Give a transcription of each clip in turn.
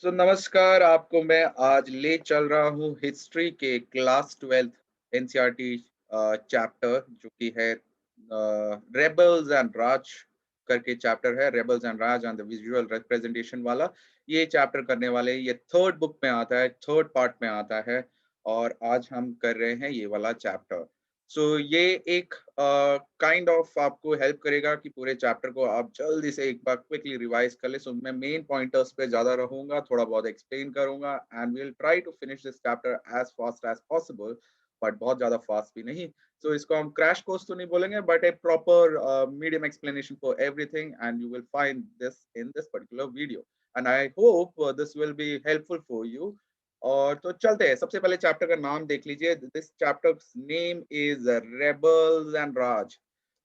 नमस्कार, आपको मैं आज ले चल रहा हूँ हिस्ट्री के क्लास 12th एनसीईआरटी चैप्टर जो कि है रेबल्स एंड राज करके चैप्टर है। Rebels and Raj and the visual representation वाला ये चैप्टर करने वाले हैं। ये थर्ड बुक में आता है, थर्ड पार्ट में आता है और आज हम कर रहे हैं ये वाला चैप्टर। ये एक काइंड ऑफ आपको हेल्प करेगा कि पूरे चैप्टर को आप जल्दी से एक बार क्विकली रिवाइज कर ले। मैं मेन पॉइंटर्स पे ज्यादा रहूंगा, थोड़ा बहुत एक्सप्लेन करूंगा and we will try to finish this chapter as fast as possible, but बहुत ज्यादा फास्ट भी नहीं। इसको हम क्रैश कोर्स तो नहीं बोलेंगे, but A proper medium explanation for everything and you will find this in this particular video and I hope this will be helpful for you. और तो चलते हैं, सबसे पहले चैप्टर का नाम देख लीजिए। This chapter name is rebels and Raj.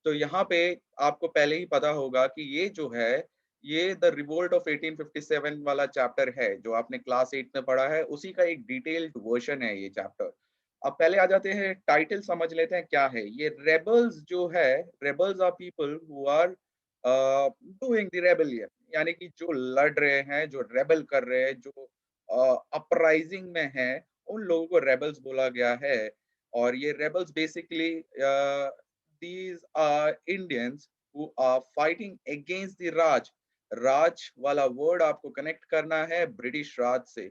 तो यहाँ पे आपको पहले ही पता होगा कि ये जो है ये द रिवोल्ट ऑफ 1857 वाला चैप्टर है जो आपने क्लास 8 में पढ़ा है, उसी का एक डिटेल्ड वर्जन है ये चैप्टर। अब पहले आ जाते हैं, टाइटल समझ लेते हैं क्या है ये। रेबल्स जो है, rebels are people who are doing the rebellion, यानी कि जो लड़ रहे हैं, जो रेबल कर रहे हैं, जो अपराइजिंग में है, उन लोगों को रेबल्स बोला गया है। और ये rebels basically these are Indians who are fighting against the राज। राज वाला वर्ड आपको कनेक्ट करना है ब्रिटिश राज से।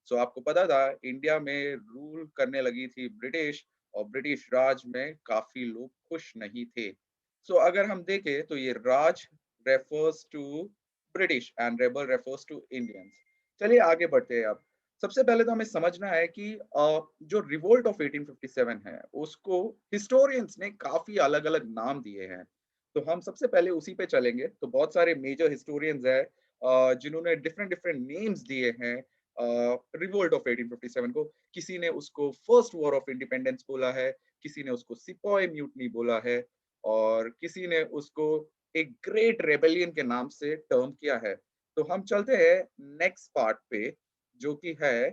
आपको पता था इंडिया में रूल करने लगी थी ब्रिटिश, और ब्रिटिश राज में काफी लोग खुश नहीं थे। अगर हम देखें तो ये Raj refers to British and rebel refers to Indians. चलिए आगे बढ़ते हैं। अब सबसे पहले तो हमें समझना है कि जो रिवोल्ट ऑफ 1857 है उसको हिस्टोरियंस ने काफी अलग अलग नाम दिए हैं। तो हम सबसे पहले उसी पे चलेंगे। तो बहुत सारे मेजर हिस्टोरियंस है जिन्होंने डिफरेंट डिफरेंट नेम्स दिए हैं रिवोल्ट ऑफ 1857 को। किसी ने उसको फर्स्ट वॉर ऑफ इंडिपेंडेंस बोला है, किसी ने उसको सिपॉय म्यूटनी बोला है, और किसी ने उसको एक ग्रेट रेबेलियन के नाम से टर्म किया है। तो हम चलते हैं नेक्स्ट पार्ट पे, जो कि है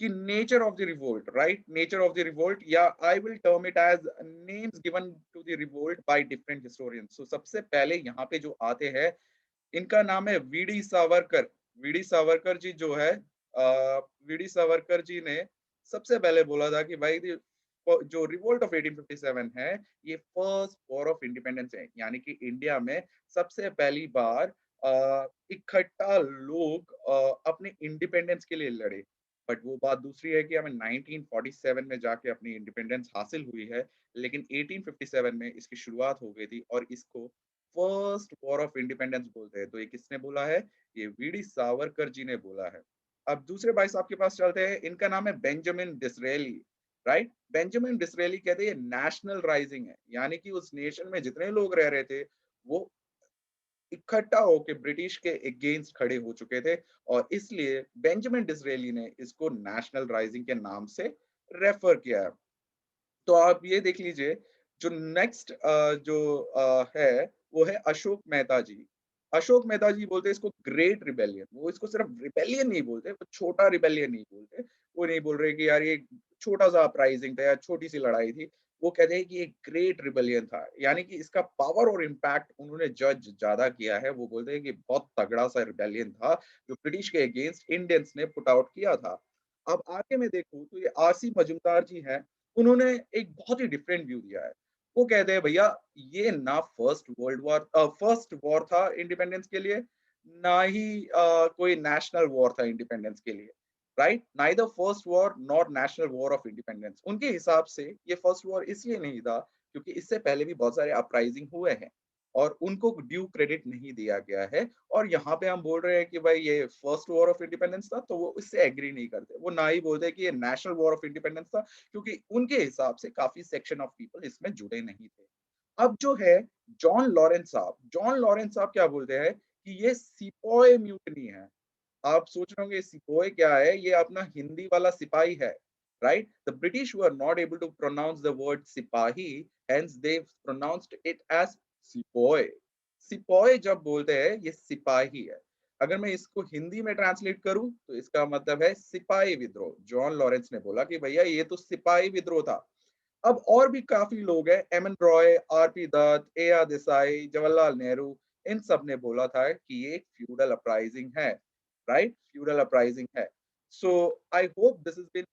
कि nature of the revolt, right? Nature of the revolt, या I will term it as names given to the revolt by different historians. सबसे पहले यहाँ पे जो आते हैं, इनका नाम है वीडी सावरकर। वीडी सावरकर जी जो है, वीडी सावरकर जी ने सबसे पहले बोला था कि भाई जो रिवोल्ट ऑफ 1857 है ये फर्स्ट वॉर ऑफ इंडिपेंडेंस है, यानी कि इंडिया में सबसे पहली बार इकट्ठा लोग अपने इंडिपेंडेंस के लिए लड़े। बट वो बात दूसरी है कि हमें 1947 में जाके अपनी इंडिपेंडेंस हासिल हुई है, लेकिन 1857 में इसकी शुरुआत हो गई थी और इसको फर्स्ट वॉर ऑफ इंडिपेंडेंस बोलते हैं। तो ये किसने बोला है? ये वीडी सावरकर जी ने बोला है। अब दूसरे भाई साहब के पास चलते हैं। इनका नाम है बेंजामिन डिसरेली, राइट? बेंजामिन डिसरेली कहते हैं नेशनल राइजिंग है, यानी कि उस नेशन में जितने लोग रह रहे थे वो इकट्ठा होकर ब्रिटिश के अगेंस्ट खड़े हो चुके थे, और इसलिए बेंजामिन डिसरेली ने इसको नेशनल राइजिंग के नाम से रेफर किया है। तो आप ये देख लीजिए, जो नेक्स्ट जो है वो है अशोक मेहता जी। अशोक मेहता जी बोलते हैं इसको ग्रेट रिबेलियन। वो इसको सिर्फ रिबेलियन नहीं बोलते, वो छोटा रिबेलियन नहीं बोलते। वो नहीं बोल रहे कि यार ये छोटा सा अपराइजिंग था या छोटी सी लड़ाई थी। वो कहते हैं कि ये ग्रेट रिबेलियन था, यानी कि इसका पावर और इम्पैक्ट उन्होंने जज ज्यादा किया है। वो बोलते हैं कि बहुत तगड़ा सा रिबेलियन था जो ब्रिटिश के अगेंस्ट इंडियंस ने पुट आउट किया था। अब आगे मैं देखूं तो ये आरसी मजूमदार जी हैं। उन्होंने एक बहुत ही डिफरेंट व्यू दिया है। वो कहते हैं भैया ये ना फर्स्ट वॉर था इंडिपेंडेंस के लिए, ना ही कोई नेशनल वॉर था इंडिपेंडेंस के लिए, right? Neither first war nor national war of independence. उनके हिसाब से ये फर्स्ट वॉर इसलिए नहीं था क्योंकि इससे पहले भी बहुत सारे अपराइजिंग हुए हैं और उनको ड्यू क्रेडिट नहीं दिया गया है। और यहाँ पे हम बोल रहे हैं कि भाई ये फर्स्ट वॉर ऑफ इंडिपेंडेंस था, तो वो इससे एग्री नहीं करते। वो ना ही बोलते कि ये नेशनल वॉर ऑफ इंडिपेंडेंस था, क्योंकि उनके हिसाब से काफी सेक्शन ऑफ पीपल इसमें जुड़े नहीं थे। अब जो है जॉन लॉरेंस साहब क्या बोलते हैं कि ये सिपॉय म्यूटनी है। आप सोच रहे होंगे सिपोय क्या है? ये अपना हिंदी वाला सिपाही है, right? The British were not able to pronounce the word sipahi, hence they pronounced it as sepoy. Sepoy जब बोलते हैं ये सिपाही है। अगर मैं इसको हिंदी में ट्रांसलेट करूं तो इसका मतलब है सिपाही विद्रोह। जॉन लॉरेंस ने बोला कि भैया ये तो सिपाही विद्रोह था। अब और भी काफी लोग हैं, M N Roy, R P Dutt, A R Desai, Jawaharlal Nehru, इन सब ने बोला था कि ये एक फ्यूडल अपराइजिंग है, राइट, फ्यूडल अपराइजिंग है। So I hope this is been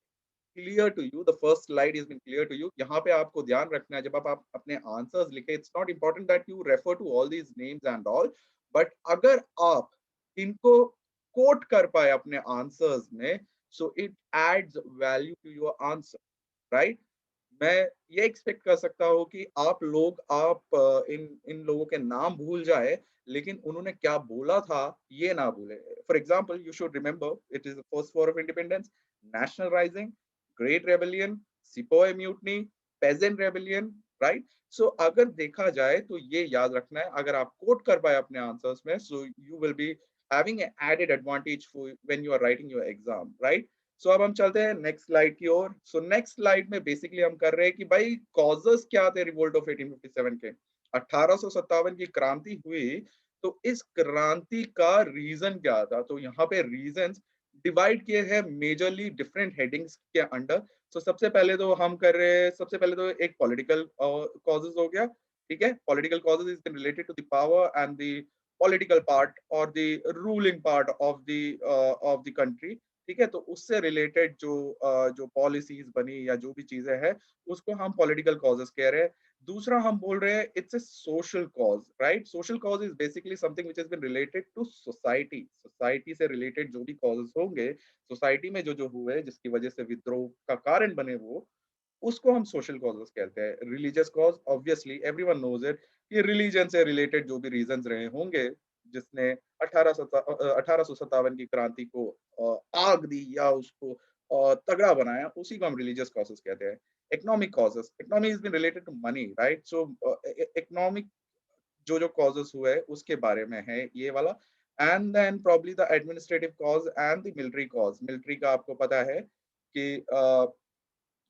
clear to you, the first slide is been clear to you. यहाँ पे आपको ध्यान रखना है जब आप अपने आंसर्स लिखे, it's not important that you refer to all these names and all, but अगर आप इनको कोट कर पाए अपने आंसर्स में, so it adds value to your answer, right. मैं ये एक्सपेक्ट कर सकता हूँ कि आप इन इन लोगों के नाम भूल जाए, लेकिन उन्होंने क्या बोला था ये ना भूले। For example, you should remember it is the first war of independence, national rising, great rebellion, sepoy mutiny, peasant rebellion, right. So अगर देखा जाए तो ये याद रखना है, अगर आप कोट कर पाए अपने आंसर्स में, so you will be having added advantage when you are writing your exam, right. So अब हम चलते हैं नेक्स्ट स्लाइड की ओर। सो नेक्स्ट स्लाइड में बेसिकली हम कर रहे हैं कि भाई कॉजेस क्या थे रिवोल्ट ऑफ 1857 के। 1857 की क्रांति हुई, तो इस क्रांति का रीजन क्या था? तो यहाँ पे रीजंस डिवाइड किए हैं मेजरली डिफरेंट हेडिंग्स के अंडर। सो सबसे पहले तो एक पॉलिटिकल कॉजेस हो गया, ठीक है। Political causes is related to the power and the political part और the ruling part of the country, ठीक है। तो उससे रिलेटेड जो पॉलिसीज बनी या जो भी चीजें हैं, उसको हम पॉलिटिकल कॉजेस कह रहे हैं। दूसरा हम बोल रहे हैं it's a social cause, right. Social cause is basically something which has been related to society. Society से रिलेटेड जो भी कॉजेस होंगे, सोसाइटी में जो जो हुए जिसकी वजह से विद्रोह का कारण बने, वो उसको हम सोशल कॉजेस कहते हैं। Religious cause, obviously everyone knows it, ये रिलीजन से रिलेटेड जो भी रीजंस रहे होंगे जिसने 1857 की क्रांति को आग दी या उसको तगड़ा बनाया, उसी को हम रिलीजियस कॉजेस कहते हैं। Economic causes, economy is been related to money, right. So economic जो जो कॉजेस हुए उसके बारे में है ये वाला। And then probably the administrative cause and the military cause. Military का आपको पता है कि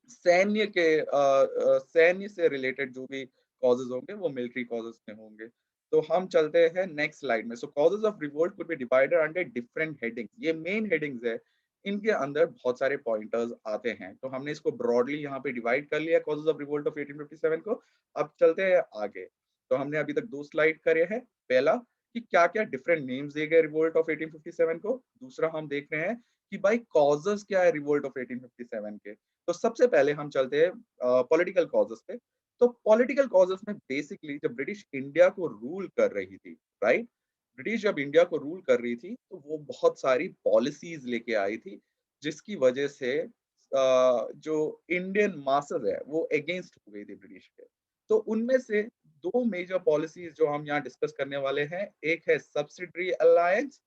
सैन्य से रिलेटेड जो भी कॉजेज होंगे वो मिलिट्री कॉजेज में होंगे। तो हम चलते हैं नेक्स्ट स्लाइड में। So causes of revolt could be divided under different headings. ये मेन हेडिंग्स है, इनके अंदर बहुत सारे पॉइंटर्स आते हैं, तो हमने इसको ब्रॉडली यहाँ पे डिवाइड कर लिया कॉजेज ऑफ रिवोल्ट ऑफ 1857 को। अब चलते हैं आगे। तो हमने अभी तक दो स्लाइड करे हैं। पहला कि क्या क्या डिफरेंट नेम्स दिए गए रिवोल्ट ऑफ 1857 को। दूसरा हम देख रहे हैं कि भाई कॉजेज क्या है रिवोल्ट ऑफ 1857 के। तो सबसे पहले हम चलते हैं पॉलिटिकल कॉजेस पे। तो पॉलिटिकल कॉजेस में बेसिकली जब ब्रिटिश इंडिया को रूल कर रही थी, राइट, ब्रिटिश जब इंडिया को रूल कर रही थी तो वो बहुत सारी पॉलिसीज लेके आई थी, जिसकी वजह से जो इंडियन मासेस है वो अगेंस्ट हो गई थी ब्रिटिश के। तो उनमें से दो मेजर पॉलिसीज जो हम यहाँ डिस्कस करने वाले हैं, एक है सब्सिडरी अलायंस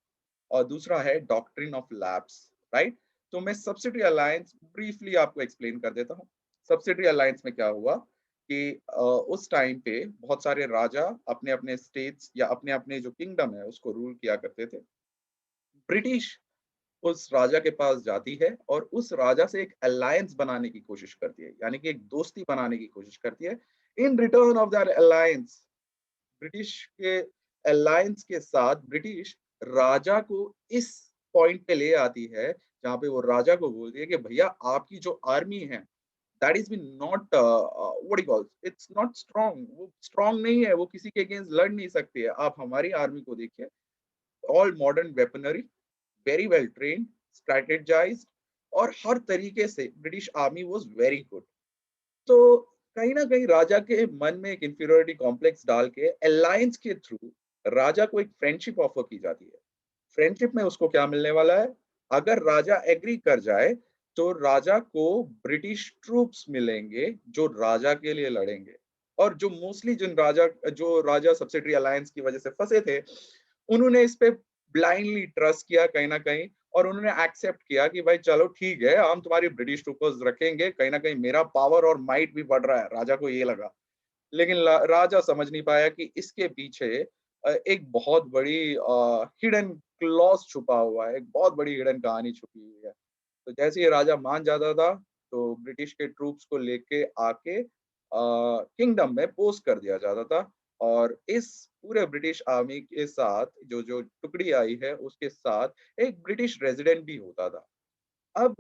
और दूसरा है डॉक्ट्रिन ऑफ लैप्स, राइट। तो मैं सब्सिडरी अलायंस ब्रीफली आपको एक्सप्लेन कर देता हूँ। सब्सिडरी अलायंस में क्या हुआ कि उस टाइम पे बहुत सारे राजा अपने अपने स्टेट्स या अपने अपने जो किंगडम है उसको रूल किया करते थे। ब्रिटिश उस राजा के पास जाती है और उस राजा से एक अलायंस बनाने की कोशिश करती है, यानी कि एक दोस्ती बनाने की कोशिश करती है। In return of that alliance, British के अलायंस के साथ ब्रिटिश राजा को इस पॉइंट पे ले आती है जहां पे वो राजा को बोलती है कि भैया आपकी जो आर्मी है that is been not what you call, it's not strong, वो स्ट्रांग नहीं है, वो किसी के अगेंस्ट लड़ नहीं सकती है। आप हमारी आर्मी को देखिए, all modern weaponry, very well trained, strategized, और हर तरीके से British army was very good. तो कहीं ना कहीं राजा के मन में एक इंफीरियोरिटी कॉम्प्लेक्स डाल के अलायंस के थ्रू राजा को एक फ्रेंडशिप ऑफर की जाती है। फ्रेंडशिप में उसको क्या मिलने वाला है? अगर राजा एग्री कर जाए तो राजा को ब्रिटिश ट्रूप्स मिलेंगे जो राजा के लिए लड़ेंगे। और जो राजा सब्सिडरी अलायंस की वजह से फंसे थे, उन्होंने इस पे ब्लाइंडली ट्रस्ट किया कहीं ना कहीं, और उन्होंने एक्सेप्ट किया कि भाई चलो ठीक है, हम तुम्हारी ब्रिटिश ट्रूपर्स रखेंगे, कहीं ना कहीं मेरा पावर और माइट भी बढ़ रहा है, राजा को ये लगा। लेकिन राजा समझ नहीं पाया कि इसके पीछे एक बहुत बड़ी हिडन क्लॉज छुपा हुआ है, एक बहुत बड़ी हिडन कहानी छुपी हुई है। तो जैसे ही राजा मान जाता था, तो ब्रिटिश के ट्रूप्स को लेके आके किंगडम में पोस्ट कर दिया जाता था। और इस पूरे ब्रिटिश आर्मी के साथ जो जो टुकड़ी आई है उसके साथ एक ब्रिटिश रेजिडेंट भी होता था। अब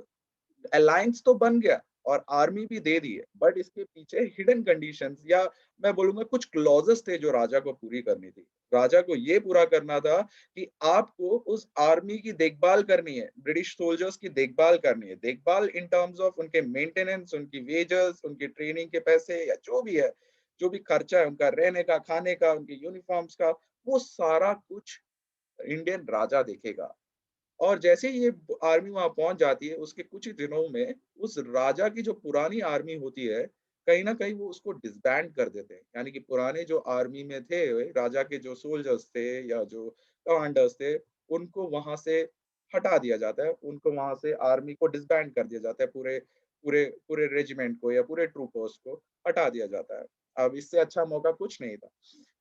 अलायंस तो बन गया और आर्मी भी दे दी है, बट इसके पीछे हिडन कंडीशंस या मैं बोलूंगा कुछ क्लॉजेस थे जो राजा को पूरी करनी थी। राजा को ये पूरा करना था कि आपको उस आर्मी की देखभाल करनी है, ब्रिटिश सोल्जर्स की देखभाल करनी है। देखभाल इन टर्म्स ऑफ उनके मेंटेनेंस, उनकी वेजेस, उनकी ट्रेनिंग के पैसे या जो भी है, जो भी खर्चा है उनका रहने का, खाने का, उनके यूनिफॉर्म्स का, वो सारा कुछ इंडियन राजा देखेगा। और जैसे ही ये आर्मी वहाँ पहुँच जाती है, उसके कुछ ही दिनों में उस राजा की जो पुरानी आर्मी होती है, कहीं न कहीं वो उसको डिसबैंड कर देते हैं। यानी कि पुराने जो आर्मी में थे, राजा के जो सोल्जर्स थे या जो कमांडर्स थे, उनको वहाँ से हटा दिया जाता है। उनको वहाँ से आर्मी को डिसबैंड कर दिया जाता है, पूरे पूरे पूरे रेजिमेंट को या पूरे ट्रूपर्स को हटा दिया जाता है। अब इससे अच्छा मौका कुछ नहीं था।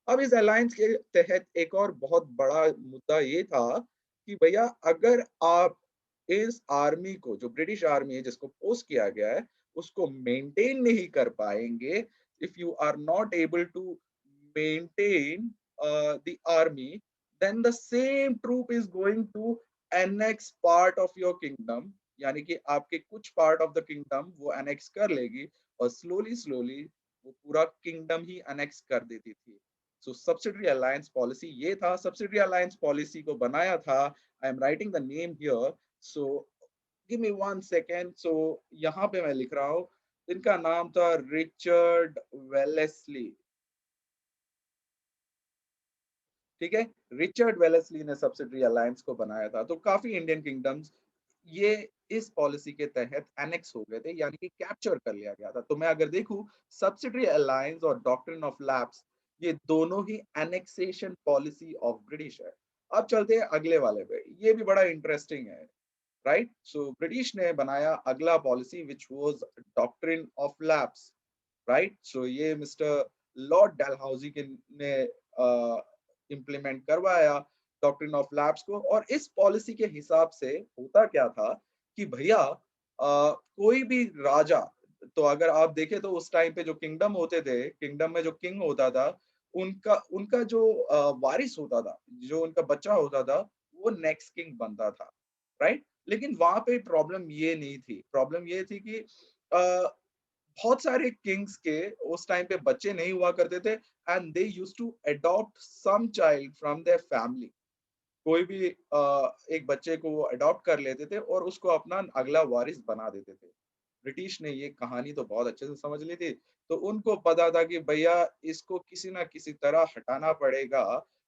अब इस अलायंस के तहत एक और बहुत बड़ा मुद्दा ये था कि भैया अगर आप इस आर्मी को, जो ब्रिटिश आर्मी है जिसको पोस्ट किया गया है, उसको मेंटेन नहीं कर पाएँगे, if you are not able to maintain the army, then the same troop is going to annex part of your kingdom, यानी कि आपके कुछ पार्ट ऑफ द किंगडम वो एनेक्स कर लेगी और स्लोली स्लोली वो पूरा किंगडम ही एनेक्स कर देती थी। सो सब्सिडियरी अलायंस पॉलिसी ये था। सब्सिडियरी अलायंस पॉलिसी को बनाया था, I am writing the name here, so give me 1 second. So यहाँ पे मैं लिख रहा हूँ, इनका नाम था रिचर्ड वेलेस्ली। ठीक है, रिचर्ड वेलेस्ली ने सब्सिडियरी अलायंस को बनाया था। तो काफी इंडियन किंगडम्स ये इस पॉलिसी के तहत एनेक्स हो गए थे, यानी कि कैप्चर कर लिया गया था। तो मैं अगर देखूं, सब्सिडियरी अलायंस और डॉक्ट्रिन ऑफ लैप्स, ये दोनों ही एनेक्सेशन पॉलिसी ऑफ ब्रिटिश है। अब चलते हैं अगले वाले पे, ये भी बड़ा इंटरेस्टिंग है। राइट, सो ब्रिटिश ने बनाया अगला policy which was doctrine of lapse. Right, so ये मिस्टर लॉर्ड डलहौजी के ने इम्प्लीमेंट करवाया डॉक्ट्रिन ऑफ लैप्स को। और इस पॉलिसी के हिसाब से होता क्या था कि भैया कोई भी राजा, तो अगर आप देखें तो उस टाइम पे जो किंगडम होते थे, किंगडम में जो किंग होता था, उनका उनका जो वारिस होता था, जो उनका बच्चा होता था, वो नेक्स्ट किंग बनता था। राइट, लेकिन वहां पे प्रॉब्लम ये नहीं थी। प्रॉब्लम ये थी कि बहुत सारे किंग्स के उस टाइम पे बच्चे नहीं हुआ करते थे, and they used to adopt some child from their family. कोई भी एक बच्चे को वो अडॉप्ट कर लेते थे और उसको अपना अगला वारिस बना देते थे। ब्रिटिश ने ये कहानी तो बहुत अच्छे से समझ ली थी, तो उनको पता था कि भैया इसको किसी ना किसी तरह हटाना पड़ेगा।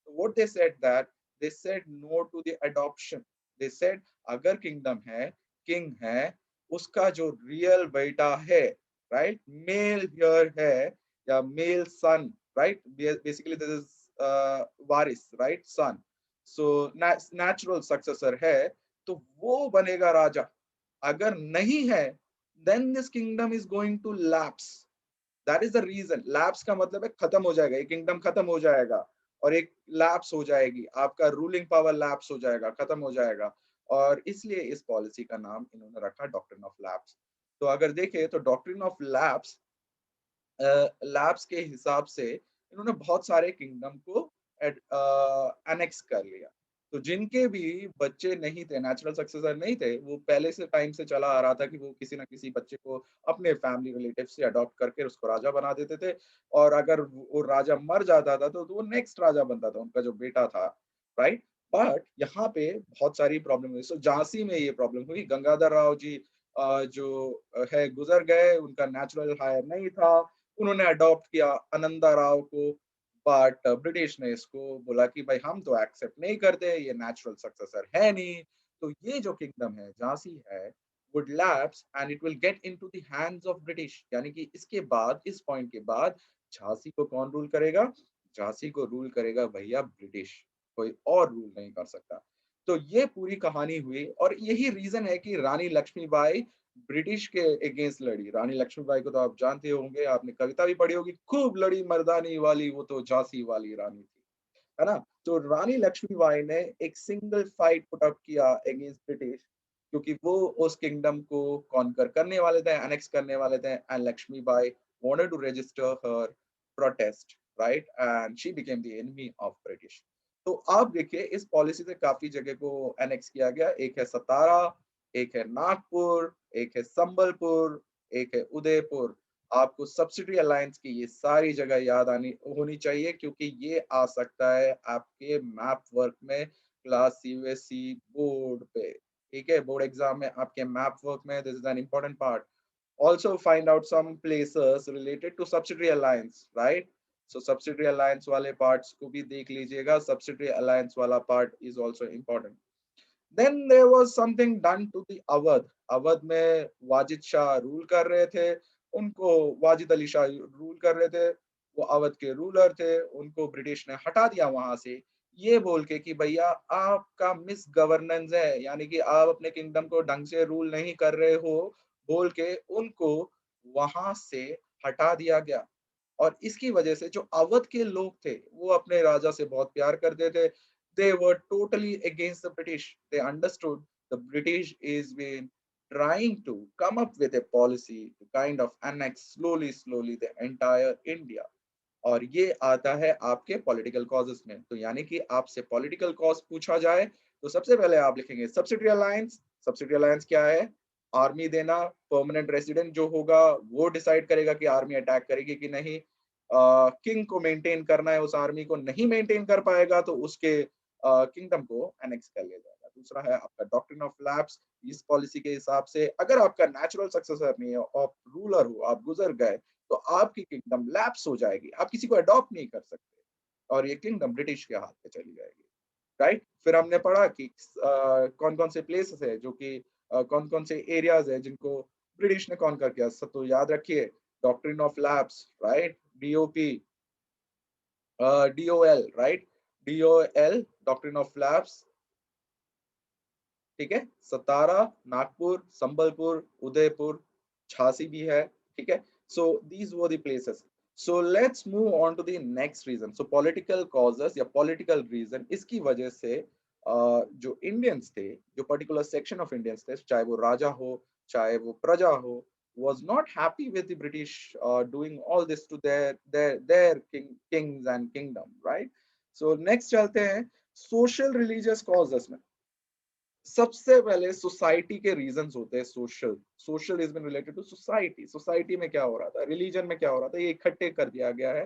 तो what they said that they said no to the adoption. They said अगर किंगडम है, किंग है, उसका जो रियल बेटा है, राइट, मेल हियर है, या male son, right, basically this is वारिस, right, son, so natural successor है, तो वो बनेगा राजा। अगर नहीं है, then this kingdom is going to lapse. That is the reason. Lapse का मतलब है खत्म हो जाएगा, एक किंगडम खत्म हो जाएगा और एक लैप्स हो जाएगी, आपका रूलिंग पावर लैप्स हो जाएगा, खत्म हो जाएगा। और इसलिए इस पॉलिसी का नाम इन्होंने रखा डॉक्ट्रिन ऑफ लैप्स। तो अगर देखें तो डॉक्ट्रिन ऑफ लैप्स, लैब्स के हिसाब से इन्होंने बहुत सारे किंगडम को एनेक्स कर लिया। तो जिनके भी बच्चे नहीं थे, नेचुरल सक्सेसर नहीं थे, वो पहले से टाइम से चला आ रहा था कि वो किसी ना किसी बच्चे को अपने फैमिली रिलेटिव से अडॉप्ट करके उसको राजा बना देते थे। और अगर वो राजा मर जाता था तो वो नेक्स्ट राजा बनता था, उनका जो बेटा था। राइट, बट यहाँ पे बहुत सारी प्रॉब्लम हुई। सो झांसी में ये प्रॉब्लम हुई, गंगाधर राव जी जो है गुजर गए, उनका नेचुरल हायर नहीं था, उन्होंने अडॉप्ट किया आनंदा राव को। बट ब्रिटिश ने इसको बोला कि भाई हम तो एक्सेप्ट नहीं करते, ये नेचुरल सक्सेसर है नहीं। तो ये जो किंगडम है, झांसी है, would lapse and it will get into the hands of British. यानी कि इसके बाद, इस पॉइंट के बाद झांसी को कौन रूल करेगा? झांसी को रूल करेगा भैया ब्रिटिश, कोई और रूल नहीं कर सकता। तो ये पूरी कहानी हुई और यही रीजन है कि रानी लक्ष्मीबाई ब्रिटिश के अगेंस्ट लड़ी। रानी लक्ष्मीबाई को तो आप जानते होंगे, आपने कविता भी पढ़ी होगी, खूब लड़ी मर्दानी वाली वो तो झांसी वाली रानी थी, है ना? तो रानी लक्ष्मीबाई ने एक सिंगल फाइट पुट अप किया अगेंस्ट ब्रिटिश, क्योंकि वो उस किंगडम को कॉन्कर करने वाले थे, एनेक्स करने वाले थे, and Lakshmibai wanted to register her protest, right, and she became the enemy of British. तो आप देखिए इस पॉलिसी से काफी जगह को एनेक्स किया गया। एक है सतारा, एक है नागपुर, एक है संबलपुर, एक है उदयपुर। आपको सब्सिडी अलायंस की ये सारी जगह याद आनी होनी चाहिए, क्योंकि ये आ सकता है आपके मैप वर्क में क्लास सीबीएसई बोर्ड पे। ठीक है, बोर्ड एग्जाम में आपके मैप वर्क में this is an important part. Also find out some places related to subsidiary alliance, right? So subsidiary alliance वाले parts को भी देख लीजिएगा, subsidiary alliance वाला part is also important. Then there was something done to the Awadh. Awadh में Wajid Shah rule कर रहे थे, उनको वाजिद अली शाह रूल कर रहे थे, वो अवध के रूलर थे, उनको ब्रिटिश ने हटा दिया वहां से, ये बोल के कि भैया आपका मिस गवर्नेंस है, यानी कि आप अपने किंगडम को ढंग से रूल नहीं कर रहे हो, बोल के उनको वहां से हटा दिया गया। और इसकी वजह से जो अवध के लोग थे वो अपने राजा से बहुत प्यार करते थे। They were totally against the British. They understood the British is been trying to come up with a policy to kind of annex slowly the entire India. और ये आता है आपके पॉलिटिकल कॉजेस में। तो यानी कि आपसे पॉलिटिकल कॉज पूछा जाए तो सबसे पहले आप लिखेंगे सब्सिडी अलायंस। सब्सिडी अलायंस क्या है? आर्मी देना, परमानेंट रेसिडेंट जो होगा वो डिसाइड करेगा कि आर्मी अटैक करेगी कि नहीं। किंग को मेंटेन करना है, उस आर्मी को नहीं मेंटेन कर पाएगा तो उसके किंगडम को एनेक्स कर लिया जाएगा। दूसरा है आपका डॉक्ट्रिन ऑफ लैप्स। इस पॉलिसी के हिसाब से अगर आपका नेचुरल सक्सेसर नहीं है, आप रूलर हो, आप गुजर गए, तो आपकी किंगडम लैप्स हो जाएगी, आप किसी को अडॉप्ट नहीं कर सकते और ये किंगडम ब्रिटिश के हाथ पे चली जाएगी। राइट? फिर हमने पढ़ा कि कौन कौन से प्लेसेस है जो कि कौन कौन से एरियाज है जिनको ब्रिटिश ने कॉन्कर किया। सब तो याद रखिए, doctrine of lapse, right, DOP, DOL, right, DOL doctrine of lapse. ठीक है, सतारा, नागपुर, संबलपुर, उदयपुर, झांसी भी है। ठीक है, so these were the places. So let's move on to the next reason. So political causes या पॉलिटिकल रीजन, इसकी वजह से जो इंडियंस थे, जो पर्टिकुलर सेक्शन ऑफ इंडियंस थे, चाहे वो राजा हो चाहे वो प्रजा हो, was not happy with the British doing all this to their kings and kingdom, right? So next चलते हैं social religious causes में। सबसे पहले सोसाइटी के रीजंस होते हैं। Social social is been related to society. Society में क्या हो रहा था, रिलीजन में क्या हो रहा था, ये इकट्ठे कर दिया गया है।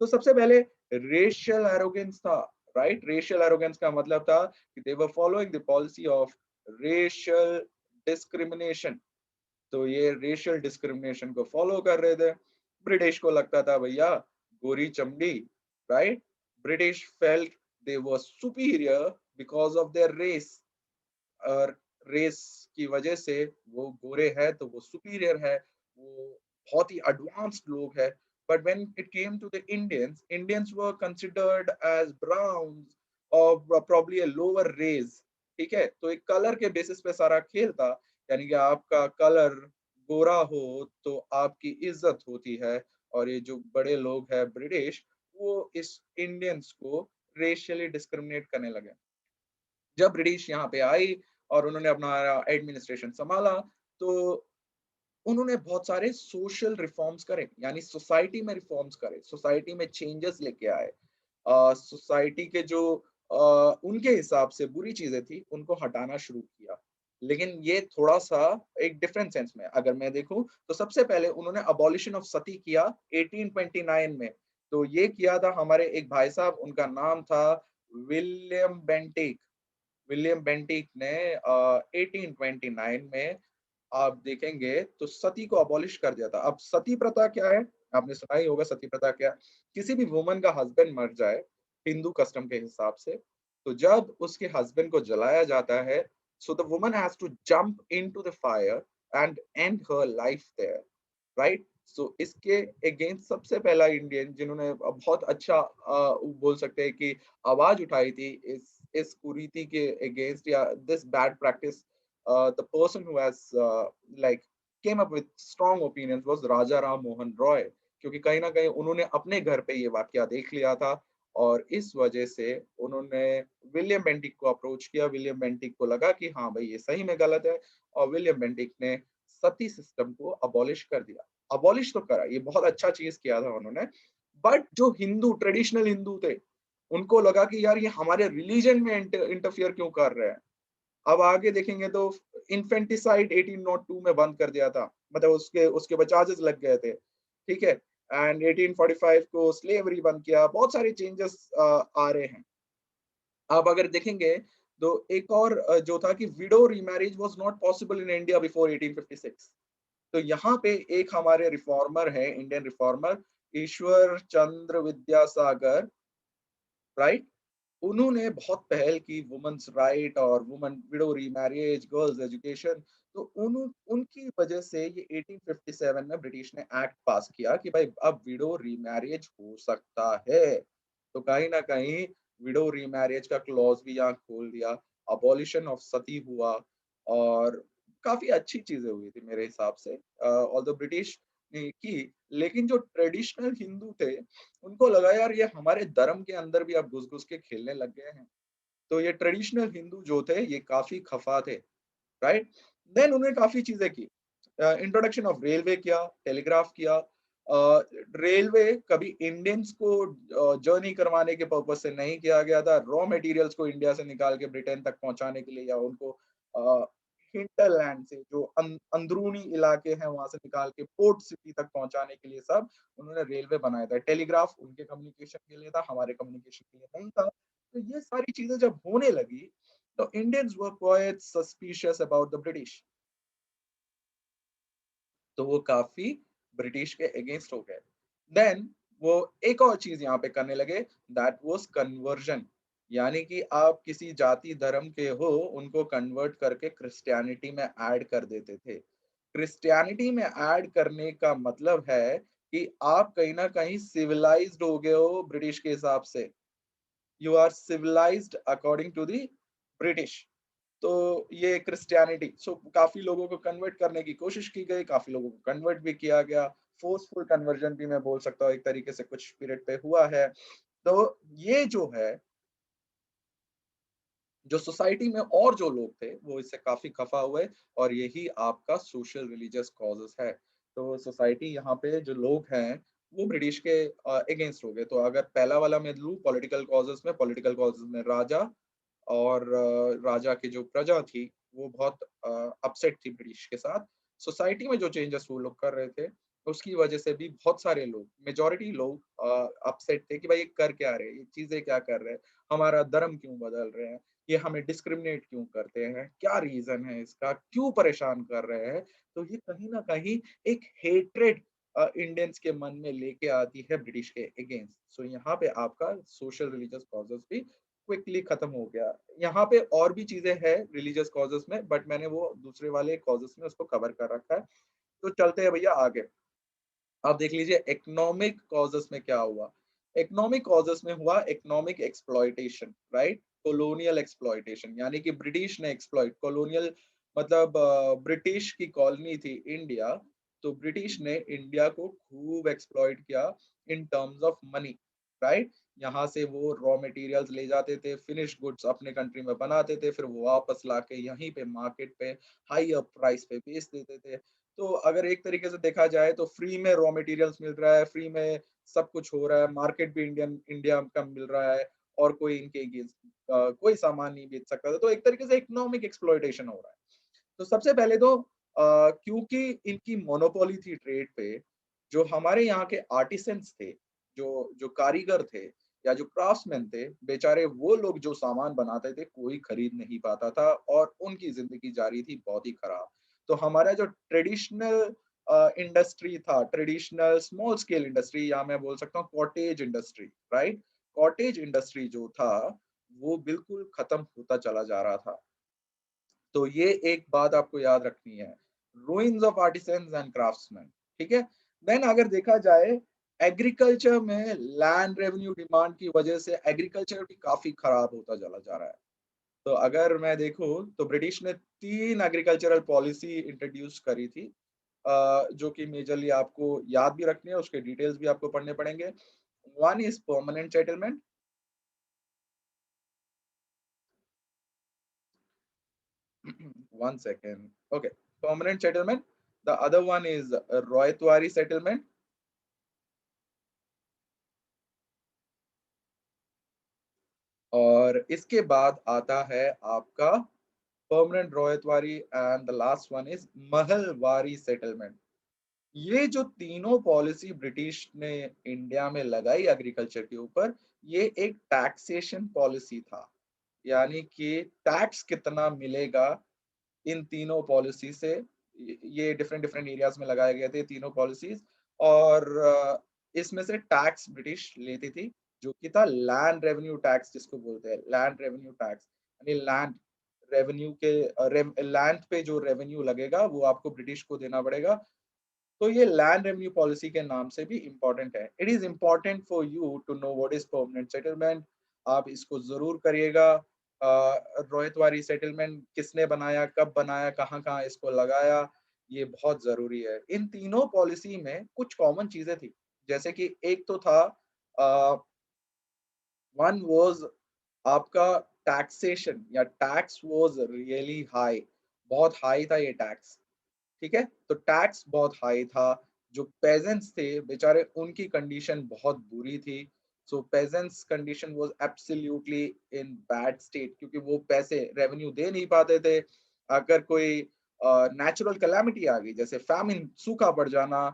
तो सबसे पहले रेशियल एरोगेंस था। राइट, रेशियल एरोगेंस का मतलब था कि they were following the policy of racial discrimination. तो ये रेशियल डिस्क्रिमिनेशन को फॉलो कर रहे थे। ब्रिटिश को लगता था भैया गोरी चमड़ी, right, British felt they were superior because of their race. और रेस की वजह से वो गोरे हैं तो वो सुपीरियर है, वो बहुत ही एडवांस्ड लोग हैं। But when it came to the Indians, Indians were considered as browns और प्रॉब्ली अ लोअर रेस। ठीक है, तो एक कलर के बेसिस पे सारा खेल था, यानी कि आपका कलर गोरा हो तो आपकी इज्जत होती है। और ये जो बड़े लोग हैं ब्रिटिश, वो इस इंडियंस को रेशियली डिस्क्रिमिनेट करने लगे। जब ब्रिटिश यहाँ पे आई और उन्होंने अपना एडमिनिस्ट्रेशन संभाला, तो उन्होंने बहुत सारे सोशल रिफॉर्म्स करे, यानी सोसाइटी में रिफॉर्म्स करे, सोसाइटी में चेंजेस लेके आए। सोसाइटी के जो उनके हिसाब से बुरी चीजें थी उनको हटाना शुरू किया। लेकिन ये थोड़ा सा एक डिफरेंट सेंस में अगर मैं देखूं तो सबसे पहले उन्होंने अबॉलिशन ऑफ सती किया 1829 में। तो ये किया था हमारे एक भाई साहब, उनका नाम था विलियम बेंटिक। विलियम बेंटिक ने 1829 में आप देखेंगे तो सती को अबॉलिश कर दिया था। अब सती प्रथा क्या है, आपने सुना ही होगा सती प्रथा क्या। किसी भी वुमन का हस्बैंड मर जाए हिंदू कस्टम के हिसाब से, तो जब उसके हस्बैंड को जलाया जाता है, so the woman has to jump into the fire and end her life there, right. So इसके अगेंस्ट सबसे पहला इंडियन जिन्होंने बहुत अच्छा बोल सकते हैं कि आवाज उठाई थी इस कुरीति के अगेंस्ट या this bad practice, the person who has like came up with strong opinions was राजा राम मोहन रॉय। क्योंकि कहीं ना कहीं उन्होंने अपने घर पे ये वाकया देख लिया था और इस वजह से उन्होंने विलियम बेंटिक को अप्रोच किया। विलियम बेंटिक को लगा कि हाँ भाई ये सही में गलत है, और विलियम बेंटिक ने सती सिस्टम को अबॉलिश कर दिया। अबॉलिश तो करा, ये बहुत अच्छा चीज किया था उन्होंने। बट जो हिंदू ट्रेडिशनल हिंदू थे उनको लगा कि यार ये हमारे रिलीजन में इंटरफियर क्यों कर रहे हैं। अब आगे देखेंगे तो इन्फेंटिसाइड 1802 में बंद कर दिया था। मतलब उसके उसके ऊपर चार्जेस लग गए थे, ठीक है? एंड 1845 को स्लेवरी बंद किया, बहुत सारे चेंजेस आ रहे हैं। आप अगर देखेंगे तो एक और जो था कि window remarriage was not possible in India before 1856। तो यहाँ पे एक हमारे रिफॉर्मर हैं, Indian reformer Ishwar Chandra Vidyasagar, right? उन्होंने बहुत पहल की वुमेन्स राइट और women window remarriage, girls education. तो उनकी वजह से ये 1857 में ब्रिटिश ने एक्ट पास किया कि भाई अब विडो रीमैरिज हो सकता है। तो कहीं न कहीं विडो रीमैरिज का क्लॉज़ भी यहाँ खोल दिया, अबॉलिशन ऑफ सती हुआ और काफ़ी अच्छी चीज़ें हुई थी मेरे हिसाब से। ऑल्दो ब्रिटिश ने की, लेकिन जो ट्रेडिशनल हिंदू थे, उनको लगा यार ये हमारे धर्म के अंदर भी अब घुस-घुस के खेलने लग गए हैं। तो ये ट्रेडिशनल हिंदू जो थे, ये काफ़ी खफ़ा थे, राइट? देन उन्होंने काफ़ी चीज़ें की। इंट्रोडक्शन ऑफ रेलवे किया, टेलीग्राफ किया। रेलवे कभी इंडियंस को जर्नी करवाने के पर्पज़ से नहीं किया गया था। रॉ मटेरियल्स को इंडिया से निकाल के ब्रिटेन तक पहुँचाने के लिए या उनको अ, हिंटरलैंड से जो अंदरूनी इलाके हैं, वहाँ से निकाल के पोर्ट सिटी तक पहुँचाने के लिए सब उन्होंने रेलवे बनाया था। टेलीग्राफ उनके कम्युनिकेशन के लिए था, हमारे कम्युनिकेशन के लिए नहीं था। तो ये सारी चीज़ें जब होने लगी, तो Indians were quite suspicious about the British. तो वो काफ़ी ब्रिटिश के अगेंस्ट हो गए। देन वो एक और चीज़ यहाँ पे करने लगे, दैट वाज़ कन्वर्जन। यानी कि आप किसी जाति धर्म के हो, उनको कन्वर्ट करके क्रिश्चियनिटी में ऐड कर देते थे। क्रिश्चियनिटी में ऐड करने का मतलब है कि आप कहीं न कहीं सिविलाइज़्ड हो गए हो ब्रिटिश के हिसाब से। You are civilized according to the British. तो ये क्रिश्चियनिटी काफ़ी लोगों को कन्वर्ट करने की कोशिश की गई, काफ़ी लोगों को कन्वर्ट भी किया गया। फोर्सफुल कन्वर्जन भी मैं बोल सकता हूँ एक तरीके से कुछ पीरियड पे हुआ है। तो ये जो है, जो सोसाइटी में और जो लोग थे, वो इससे काफ़ी खफ़ा हुए और यही आपका सोशल रिलीजियस कॉजेज़ है। तो सोसाइटी यहाँ पे जो लोग हैं, वो ब्रिटिश के अगेंस्ट हो गए। तो अगर पहला वाला मैं लूँ पॉलिटिकल कॉजेज़ में राजा और राजा की जो प्रजा थी, वो बहुत अपसेट थी ब्रिटिश के साथ। सोसाइटी में जो चेंजेस वो लोग कर रहे थे, उसकी वजह से भी बहुत सारे लोग, मेजॉरिटी लोग अपसेट थे कि भाई ये कर क्या रहे हैं? ये चीज़ें क्या कर रहे हैं? हमारा धर्म क्यों बदल रहे हैं? ये हमें डिस्क्रिमिनेट क्यों करते हैं? क्या रीज़न है इसका? क्यों परेशान कर रहे हैं? तो ये कहीं न कहीं एक हेट्रेड इंडियंस के मन में लेके आती है ब्रिटिश के अगेंस्ट। सो यहाँ पे आपका सोशल रिलीजियस कॉजेज़ भी क्विकली खत्म हो गया। यहाँ पे और भी चीज़ें हैं रिलीजियस कॉजेज़ में, बट मैंने वो दूसरे वाले कॉजेज़ में उसको कवर कर रखा है। तो चलते हैं भैया आगे। आप देख लीजिए इकोनॉमिक कॉजेज़ में क्या हुआ। इकोनॉमिक कॉजेज़ में हुआ economic exploitation, right? Colonial exploitation, यानी कि ब्रिटिश ने एक्सप्लॉइट कॉलोनियल मतलब ब्रिटिश की कॉलोनी थी इंडिया, तो ब्रिटिश ने इंडिया को खूब एक्सप्लॉइट किया इन टर्म्स ऑफ मनी, राइट? यहाँ से वो रॉ मटेरियल्स ले जाते थे, फिनिश गुड्स अपने कंट्री में बनाते थे, फिर वो वापस लाके यहीं पे मार्केट पे हाई प्राइस पे बेच देते थे। तो अगर एक तरीके से देखा जाए तो फ्री में रॉ मटेरियल्स मिल रहा है, फ्री में सब कुछ हो रहा है, मार्केट भी इंडिया का मिल रहा है और कोई इनके अगेंस्ट कोई सामान नहीं बेच सकता था। तो एक तरीके से इकोनॉमिक एक्सप्लॉइटेशन हो रहा है। तो सबसे पहले तो क्योंकि इनकी मोनोपोली थी ट्रेड पे, जो हमारे यहाँ के आर्टिसंस थे, जो कारीगर थे या जो क्राफ्ट्समैन थे, बेचारे वो लोग जो सामान बनाते थे, कोई खरीद नहीं पाता था और उनकी ज़िंदगी जा रही थी बहुत ही खराब। तो हमारा जो ट्रेडिशनल इंडस्ट्री था, ट्रेडिशनल स्मॉल स्केल इंडस्ट्री या मैं बोल सकता हूँ cottage industry, right? Cottage industry जो था, वो बिल्कुल खत्म होता चला जा रहा था। तो ये एक बात आपको याद रखनी है, ruins of artisans and craftsman, ठीक है? देन अगर देखा जाए एग्रीकल्चर में लैंड रेवेन्यू डिमांड की वजह से एग्रीकल्चर भी काफ़ी खराब होता चला जा रहा है। तो अगर मैं देखूँ तो ब्रिटिश ने 3 एग्रीकल्चरल पॉलिसी इंट्रोड्यूस करी थी जो कि मेजरली आपको याद भी रखनी है, उसके डिटेल्स भी आपको पढ़ने पड़ेंगे। One is permanent settlement. 1 second. Okay, permanent settlement. The other one is Royatwari settlement और इसके बाद आता है आपका permanent Ryotwari and the last one is Mahalwari settlement. ये जो तीनों पॉलिसी ब्रिटिश ने इंडिया में लगाई एग्रीकल्चर के ऊपर, ये एक टैक्सेशन पॉलिसी था। यानी कि टैक्स कितना मिलेगा इन तीनों पॉलिसी से, ये डिफरेंट डिफरेंट एरियाज में लगाए गए थे तीनों पॉलिसीज। और इसमें से टैक्स ब्रिटिश लेती थी, जो कि था लैंड रेवेन्यू टैक्स, जिसको बोलते हैं लैंड रेवेन्यू टैक्स। यानी लैंड रेवेन्यू के लैंड पे जो रेवेन्यू लगेगा वो आपको ब्रिटिश को देना पड़ेगा। तो ये लैंड रेवेन्यू पॉलिसी के नाम से भी इम्पोर्टेंट है। It is important for you to know what is permanent settlement. आप इसको जरूर करिएगा। रोहितवारी सेटलमेंट किसने बनाया, कब बनाया, कहाँ कहाँ इसको लगाया, ये बहुत जरूरी है। इन तीनों पॉलिसी में कुछ कॉमन चीजें थी, जैसे कि एक तो था वन वाज आपका टैक्सेशन, या टैक्स वाज रियली हाई, बहुत हाई था ये टैक्स। ठीक है, तो टैक्स बहुत हाई था। जो पेजेंट्स थे बेचारे, उनकी कंडीशन बहुत बुरी थी। So peasants condition was absolutely in bad state, क्योंकि वो पैसे रेवेन्यू दे नहीं पाते थे। अगर कोई नेचुरल कैलामिटी आ गई, जैसे फैमिन, सूखा पड़ जाना,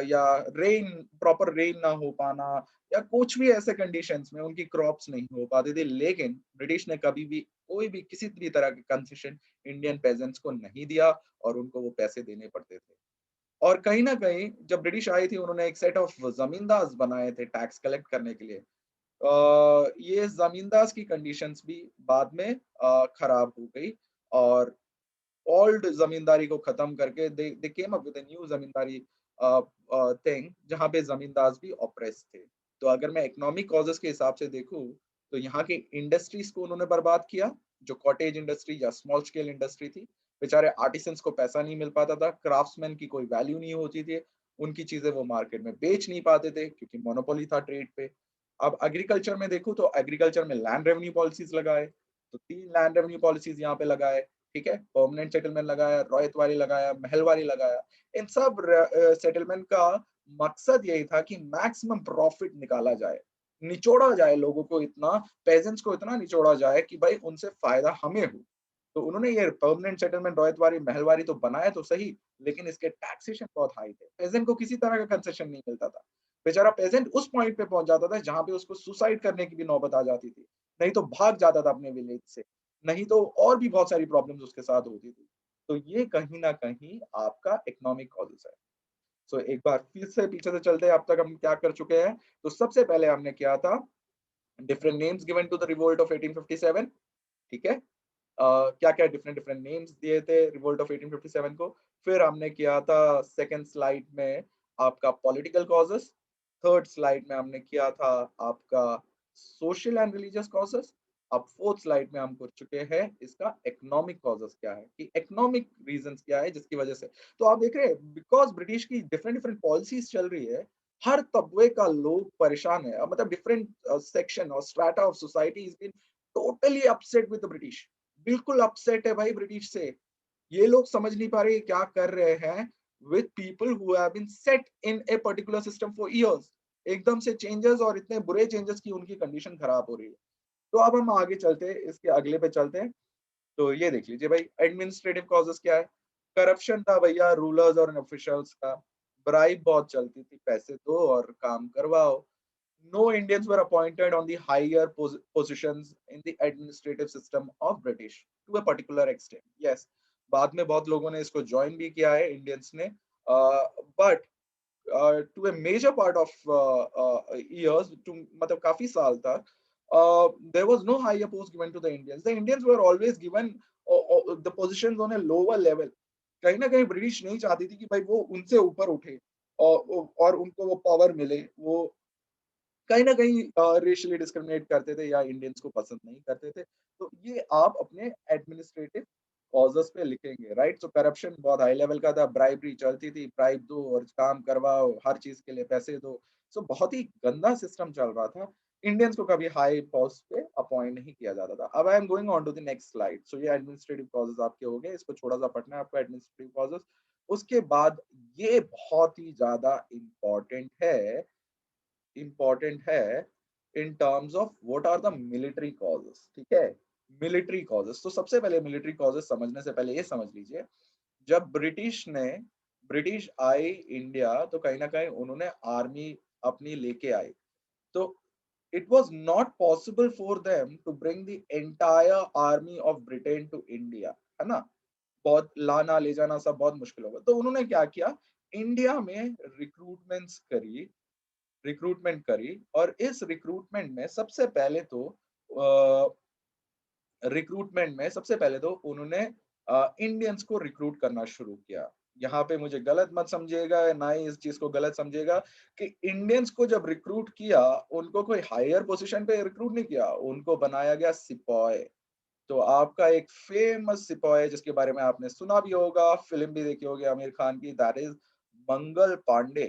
या रेन, प्रॉपर रेन ना हो पाना, या कुछ भी ऐसे कंडीशंस में उनकी क्रॉप्स नहीं हो पाती थी, लेकिन ब्रिटिश ने कभी भी कोई भी किसी भी तरह के कंसेशन इंडियन पेजेंट्स को नहीं दिया, और उनको वो पैसे देने पड़ते थे। और कहीं न कहीं जब ब्रिटिश आई थी, उन्होंने एक सेट ऑफ ज़मींदाज़ बनाए थे टैक्स कलेक्ट करने के लिए। ये ज़मींदाज़ की कंडीशंस भी बाद में खराब हो गई, और ओल्ड ज़मींदारी को खत्म करके they they came up with a new zamindari thing, जहाँ पे ज़मींदाज़ भी ऑप्रेस्ड थे। तो अगर मैं इकोनॉमिक कॉजेज़ के हिसाब से देखूँ, तो यहाँ की इंडस्ट्रीज़ को उन्होंने बर्बाद किया, जो कॉटेज इंडस्ट्री या स्मॉल स्केल इंडस्ट्री थी। बेचारे आर्टिसंस को पैसा नहीं मिल पाता था, क्राफ्ट्समैन की कोई वैल्यू नहीं होती थी, उनकी चीज़ें वो मार्केट में बेच नहीं पाते थे, क्योंकि मोनोपोली था ट्रेड पे। अब एग्रीकल्चर में देखूँ, तो एग्रीकल्चर में लैंड रेवेन्यू पॉलिसीज़ लगाए, तो 3 लैंड रेवेन्यू पॉलिसीज़ यहाँ पे लगाए। ठीक है, परमानेंट सेटलमेंट लगाया, रॉयतवारी लगाया, महलवारी लगाया। इन सब सेटलमेंट का मकसद यही था कि मैक्सिमम प्रॉफिट निकाला जाए, निचोड़ा जाए लोगों को इतना, पेजेंट्स को इतना निचोड़ा जाए कि भाई उनसे फायदा हमें हो। तो उन्होंने ये परमानेंट सेटलमेंट, रॉयतवारी, महलवारी तो बनाया तो सही, लेकिन इसके टैक्सेशन बहुत हाई थे। पेजेंट को किसी तरह का कंसेशन नहीं मिलता था। बेचारा पेजेंट उस पॉइंट पे पहुंच जाता था जहां पे उसको सुसाइड करने की भी नौबत आ जाती थी, नहीं तो भाग जाता था अपने विलेज से, नहीं तो और भी बहुत सारी प्रॉब्लम्स उसके साथ होती थी। तो ये कहीं न कहीं आपका इकोनॉमिक कॉजेज़ है। सो एक बार फिर से पीछे से चलते हैं, अब तक हम क्या कर चुके हैं। तो सबसे पहले हमने किया था different names given to the revolt of 1857। ठीक है? क्या-क्या डिफरेंट डिफरेंट नेम्स दिए थे रिवोल्ट ऑफ 1857 को। फिर हमने किया था सेकंड स्लाइड में आपका पॉलिटिकल कॉजेज़, थर्ड स्लाइड में हमने किया था आपका सोशल एंड रिलीजियस कॉजेज़। अब फोर्थ स्लाइड में हम कर चुके हैं इसका इकोनॉमिक कॉजेज़ क्या है, कि इकोनॉमिक रीजंस क्या है जिसकी वजह से। तो आप देख रहे हैं, बिकॉज़ ब्रिटिश की डिफरेंट डिफरेंट पॉलिसीज़ चल रही है, हर तबके का लोग परेशान है। मतलब डिफरेंट सेक्शन और strata of society is been totally upset with the British. बिल्कुल अपसेट है भाई ब्रिटिश से। ये लोग समझ नहीं पा रहे क्या कर रहे हैं with people who have been set in a particular system for years. एकदम से चेंजेस, और इतने बुरे चेंजेस की उनकी कंडीशन खराब हो रही है। तो अब हम आगे चलते हैं, इसके अगले पे चलते हैं। तो ये देख लीजिए भाई, एडमिनिस्ट्रेटिव कॉजेस क्या है। करप्शन था भैया रूलर्स और ऑफिशियल्स का। ब्राइब बहुत चलती थी, पैसे दो और काम करवाओ। No Indians were appointed on the higher positions in the administrative system of British to a particular extent. Yes, बाद में बहुत लोगों ने इसको ज्वाइन भी किया है इंडियंस ने, but to a major part of years, to मतलब काफी साल तक there was no higher post given to the Indians. The Indians were always given the positions on a lower level. कहीं ना कहीं ब्रिटिश नहीं चाहती थी कि भाई वो उनसे ऊपर उठे, और उनको वो पावर मिले। वो कहीं न कहीं रेशियली डिस्क्रिमिनेट करते थे, या इंडियंस को पसंद नहीं करते थे। तो ये आप अपने एडमिनिस्ट्रेटिव कॉजेस पे लिखेंगे, राइट? सो करप्शन बहुत हाई लेवल का था, ब्राइबरी चलती थी, ब्राइब दो और काम करवाओ, हर चीज़ के लिए पैसे दो। सो बहुत ही गंदा सिस्टम चल रहा था। इंडियंस को कभी हाई पोस्ट पे अपॉइंट नहीं किया जाता था। अब I am going on to the next slide. So ये एडमिनिस्ट्रेटिव कॉजेस आपके हो गए, इसको थोड़ा-सा पढ़ना है आपको एडमिनिस्ट्रेटिव कॉजेस। उसके बाद ये बहुत ही ज़्यादा इम्पोर्टेंट है in terms of what are the military causes. ठीक है, मिलिट्री कॉजेस। तो सबसे पहले मिलिट्री कॉजेस समझने से पहले ये समझ लीजिए, जब ब्रिटिश आए इंडिया तो कहीं न कहीं उन्होंने आर्मी अपनी लेके आए। तो it was not possible for them to bring the entire army of Britain to India, है ना? बहुत लाना ले जाना सब बहुत मुश्किल होगा। तो उन्होंने क्या किया, इंडिया में रिक्रूटमेंट करी और इस रिक्रूटमेंट में सबसे पहले तो उन्होंने इंडियंस को रिक्रूट करना शुरू किया। यहाँ पे मुझे गलत मत समझिएगा, ना ही इस चीज़ को गलत समझिएगा कि इंडियंस को जब रिक्रूट किया, उनको कोई हायर पोज़ीशन पे रिक्रूट नहीं किया, उनको बनाया गया सिपाही। तो आपका एक फेमस सिपाही जिसके बारे में आपने सुना भी होगा, फ़िल्म भी देखी होगी आमिर खान की, that is Mangal Pandey,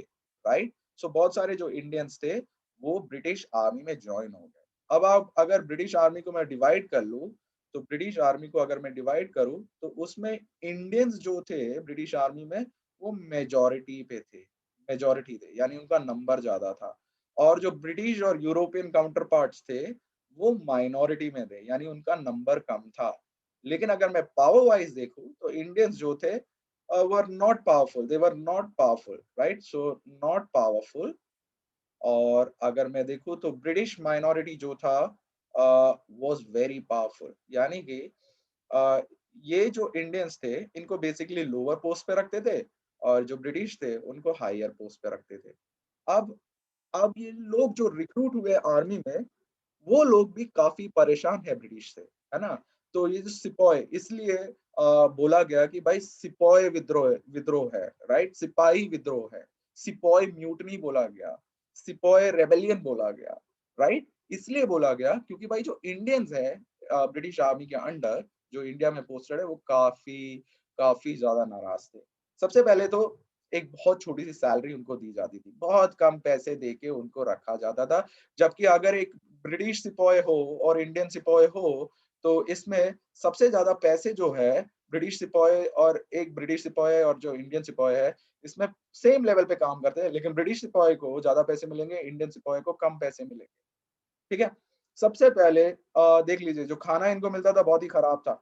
right? So बहुत सारे जो इंडियंस थे, वो ब्रिटिश आर्मी में जॉइन हो गए। अब आप अगर ब्रिटिश आर्मी को मैं डिवाइड कर लूँ, तो ब्रिटिश आर्मी को अगर मैं डिवाइड करूँ, तो उसमें इंडियंस जो थे ब्रिटिश आर्मी में, वो मेजॉरिटी थे, यानी उनका नंबर ज़्यादा था। और जो ब्रिटिश और यूरोपियन काउंटर पार्ट्स थे, वो माइनॉरिटी में थे, यानी उनका नंबर कम था। लेकिन अगर मैं पावर वाइज़ देखूँ, तो इंडियंस जो थे were not powerful, they were not powerful, right? So not powerful. और अगर मैं देखूँ तो ब्रिटिश माइनॉरिटी जो था वाज़ वेरी पावरफुल, यानी कि अ, ये जो इंडियंस थे, इनको बेसिकली लोअर पोस्ट पे रखते थे और जो ब्रिटिश थे, उनको हायर पोस्ट पे रखते थे। अब अब ये लोग जो रिक्रूट हुए आर्मी में, वो लोग भी काफ़ी परेशान है ब्रिटिश से, है ना? तो ये जो सिपॉय इसलिए बोला गया कि भाई सिपॉय विद्रोह है, राइट? सिपाही विद्रोह है। सिपॉय म्यूटनी बोला गया, सिपॉय रेबेलियन बोला गया, राइट? इसलिए बोला गया क्योंकि भाई जो इंडियंस हैं ब्रिटिश आर्मी के अंडर जो इंडिया में पोस्टेड है, वो काफ़ी ज़्यादा नाराज़ थे। सबसे पहले तो एक बहुत छोटी-सी सैलरी उनको दी जाती थी। बहुत कम पैसे देके उनको रखा जाता था। जबकि अगर एक ब्रिटिश सिपाही हो और इंडियन सिपाही हो, तो इसमें सबसे ज़्यादा पैसे जो है ब्रिटिश सिपाही और जो इंडियन सिपाही है, इसमें सेम लेवल पे काम करते हैं, लेकिन ब्रिटिश सिपाही को ज़्यादा पैसे मिलेंगे, इंडियन सिपाही को कम पैसे मिलेंगे, ठीक है? सबसे पहले देख लीजिए जो खाना इनको मिलता था बहुत ही खराब था।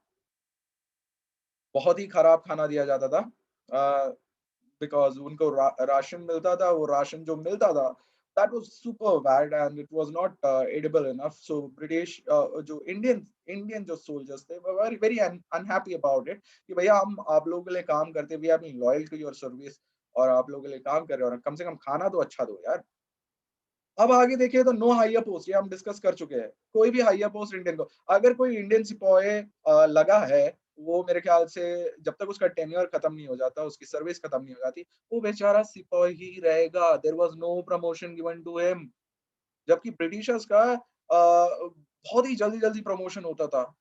बहुत ही खराब खाना दिया जाता था। अ, बिकॉज़ उनको राशन मिलता था, वो राशन जो मिलता था, that was super bad and it was not edible enough. So जो इंडियन जो सोल्जर्स थे, वो very very unhappy about it कि भैया हम आप लोगों के लिए काम करते हैं, we are being loyal to your service और आप लोगों के लिए काम कर रहे हो और कम से कम खाना तो अच्छा दो यार। अब आगे देखिए तो नो हायर पोस्ट ये हम डिस्कस कर चुके हैं। कोई भी हायर पोस्ट इंडियन को अगर कोई इंडियन सिपाही लगा है, वो मेरे ख्याल से जब तक उसका टेन्योर खत्म नहीं हो जाता, उसकी सर्विस खत्म नहीं हो जाती, वो बेचारा सिपाही ही रहेगा। There was no promotion given to him. जबकि ब्रिटिशर्स का बहुत ही जल्दी-जल्दी प्रमोशन होता था।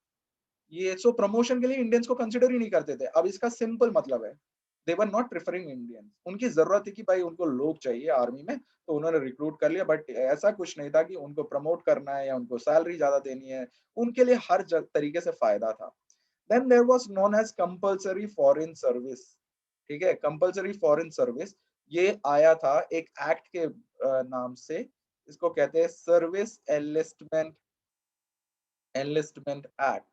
ये सो प्रमोशन के लिए इंडियंस को कंसिडर ही नहीं करते थे। अब इसका सिंपल मतलब है, दे वर नॉट प्रेफरिंग इंडियंस। उनकी ज़रूरत थी कि भाई उनको लोग चाहिए आर्मी में, तो उन्होंने रिक्रूट कर लिया बट ऐसा कुछ नहीं था कि उनको प्रमोट करना है या उनको सैलरी ज़्यादा देनी है। उनके लिए हर तरीके से फ़ायदा था। Then there was known as compulsory foreign service, ठीक है? कंपल्सरी फॉरेन सर्विस ये आया था एक एक्ट के नाम से, इसको कहते हैं सर्विस एनलिस्टमेंट एक्ट।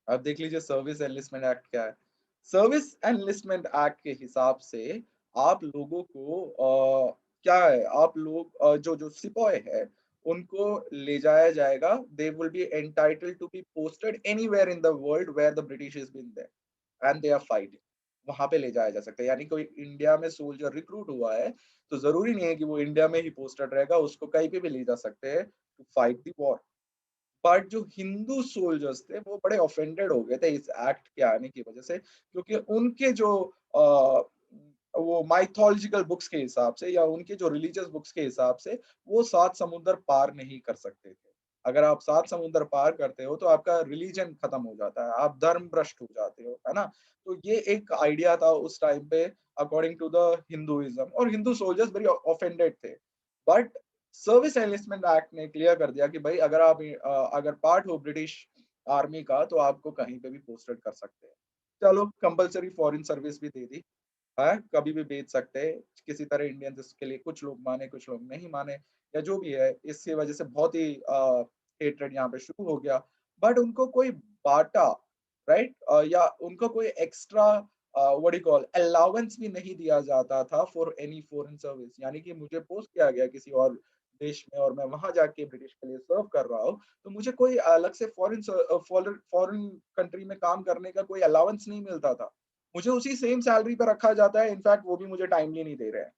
अब देख लीजिए सर्विस एनलिस्टमेंट एक्ट क्या है। सर्विस एनलिस्टमेंट एक्ट के हिसाब से आप लोगों को क्या है आप लोग जो जो सिपाही है उनको ले जाया जाएगा। They will be entitled to be posted anywhere in the world where the British is been there and they are fighting. वहां पे ले जाया जा सकता है, यानी कोई इंडिया में सोल्जर रिक्रूट हुआ है तो जरूरी नहीं है कि वो इंडिया में ही पोस्टेड रहेगा, उसको कहीं पे भी ले जा सकते हैं to fight the war. But जो हिंदू सोल्जर्स थे वो बड़े ऑफेंडेड हो गए थे इस एक्ट के आने की वजह से, क्योंकि उनके जो वो माइथोलॉजिकल बुक्स के हिसाब से या उनके जो रिलीजियस बुक्स के हिसाब से वो 7 समुंदर पार नहीं कर सकते थे। अगर आप 7 समुंदर पार करते हो तो आपका रिलीजन खत्म हो जाता है, आप धर्म भ्रष्ट हो जाते हो, है ना? तो ये एक आइडिया था उस टाइम पे अकॉर्डिंग टू द हिंदुइज्म और हिंदू सोल्जर्स वेरी ऑफेंडेड थे। बट सर्विस एनलिस्टमेंट एक्ट ने क्लियर कर दिया कि भाई अगर आप अगर पार्ट हो ब्रिटिश आर्मी का तो आपको कहीं पे भी पोस्टेड कर सकते हैं। चलो कंपल्सरी फॉरेन सर्विस भी दे दी है, कभी भी भेज सकते हैं। किसी तरह इंडियंस इसके लिए कुछ लोग माने, कुछ लोग नहीं माने। या जो भी है, इसकी वजह से बहुत ही हेट्रेड यहाँ पे शुरू हो गया। बट उनको कोई बाटा, राइट, या उनको कोई extra what you call allowance भी नहीं दिया जाता था फॉर एनी फॉरेन सर्विस। यानी कि मुझे पोस्ट किया गया किसी और देश में और मैं वहां जाके ब्रिटिश के लिए सर्व कर रहा हूँ, तो मुझे कोई अलग से फॉरेन फॉरेन कंट्री में काम करने का कोई अलाउंस नहीं मिलता था। मुझे उसी सेम सैलरी पर रखा जाता है, इनफैक्ट वो भी मुझे टाइमली नहीं दे रहे हैं।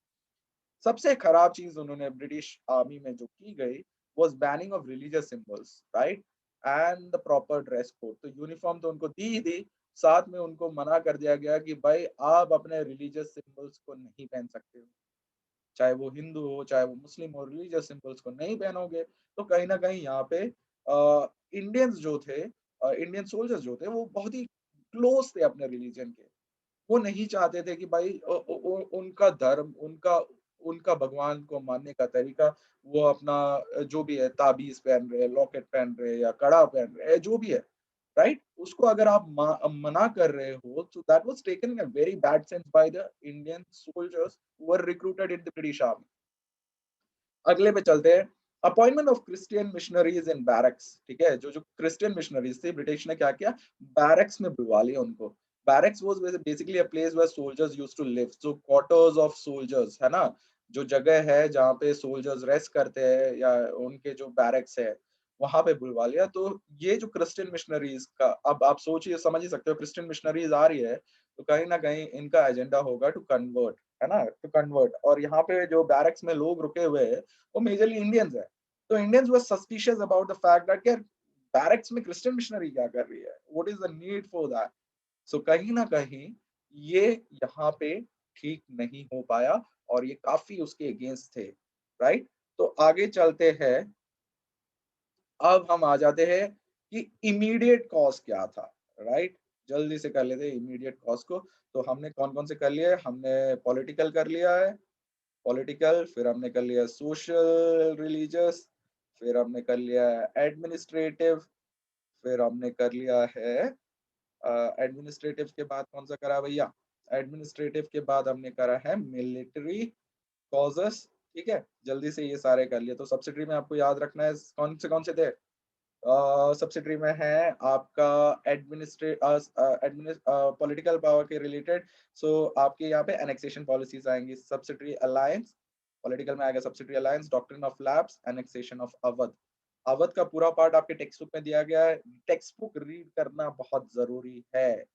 सबसे खराब चीज उन्होंने ब्रिटिश आर्मी में जो की गई was banning of religious symbols, right, and the proper dress code. तो यूनिफॉर्म तो उनको दी ही दी, साथ में उनको मना कर दिया गया कि भाई आप अपने रिलीजियस सिंबल्स को नहीं पहन सकते हो, चाहे वो हिंदू हो चाहे वो मुस्लिम हो, रिलीजियस सिंबल्स को नहीं पहनोगे। तो कहीं ना कहीं यहाँ पे इंडियंस जो थे, इंडियन सोल्जर्स जो थे, वो बहुत ही क्लोज थे अपने रिलीजन के। वो नहीं चाहते थे कि भाई उनका धर्म, उनका उनका भगवान को मानने का तरीका, वो अपना जो भी है ताबीज पहन रहे, लॉकेट पहन रहे या कड़ा पहन रहे, जो भी है, राइट, उसको अगर आप मना कर रहे हो, तो that was taken in a very bad sense by the Indian soldiers who were recruited in the British army. अगले पे चलते हैं। Appointment of Christian missionaries in barracks. ठीक है, जो जो क्रिश्चियन मिशनरीज थे, ब्रिटिश ने क्या किया, बैरक्स में बुलवा लिया उनको। Barracks was basically a place where soldiers used to live, so quarters of soldiers, है ना, जो जगह है जहाँ पे सोल्जर्स रेस्ट करते हैं या उनके जो बैरक्स है, वहां पे बुलवा लिया। तो ये जो क्रिश्चियन मिशनरीज का, अब आप सोचिए, समझ ही सकते हो, क्रिश्चियन मिशनरीज आ रही है तो कहीं ना कहीं इनका एजेंडा होगा टू कन्वर्ट, है ना, टू कन्वर्ट। और यहाँ पे जो बैरक्स में लोग रुके हुए हैं वो मेजरली इंडियंस है। तो Indians were suspicious about the fact that यार बैरक्स में क्रिश्चियन मिशनरी क्या कर रही है, what is the need for that. So कहीं ना कहीं ये यहाँ पे ठीक नहीं हो पाया और ये काफी उसके अगेंस्ट थे, राइट। तो आगे चलते हैं। अब हम आ जाते हैं कि इमीडिएट कॉज क्या था, राइट। जल्दी से कर लेते हैं इमीडिएट कॉज को। तो हमने कौन कौन से कर लिया है, हमने पॉलिटिकल कर लिया है, पॉलिटिकल, फिर हमने कर लिया सोशल रिलीजियस, फिर हमने कर लिया एडमिनिस्ट्रेटिव, फिर हमने कर लिया है एडमिनिस्ट्रेटिव के बाद कौन सा करा भैया, एडमिनिस्ट्रेटिव के बाद हमने करा है मिलिट्री कॉजेस। ठीक है, जल्दी से ये सारे कर लिए। तो सब्सिडी में आपको याद रखना है कौन से थे। सब्सिडरी में है आपका पॉलिटिकल पावर के रिलेटेड। सो आपके यहाँ पे एनेक्सेशन पॉलिसीज आएंगी, सब्सिडरी अलायंस, पॉलिटिकल में आएगा subsidiary alliance, doctrine of lapse, annexation of Awadh. Awadh का पूरा पार्ट आपके टेक्स्ट बुक में दिया गया है, टेक्स्ट बुक रीड करना बहुत जरूरी है।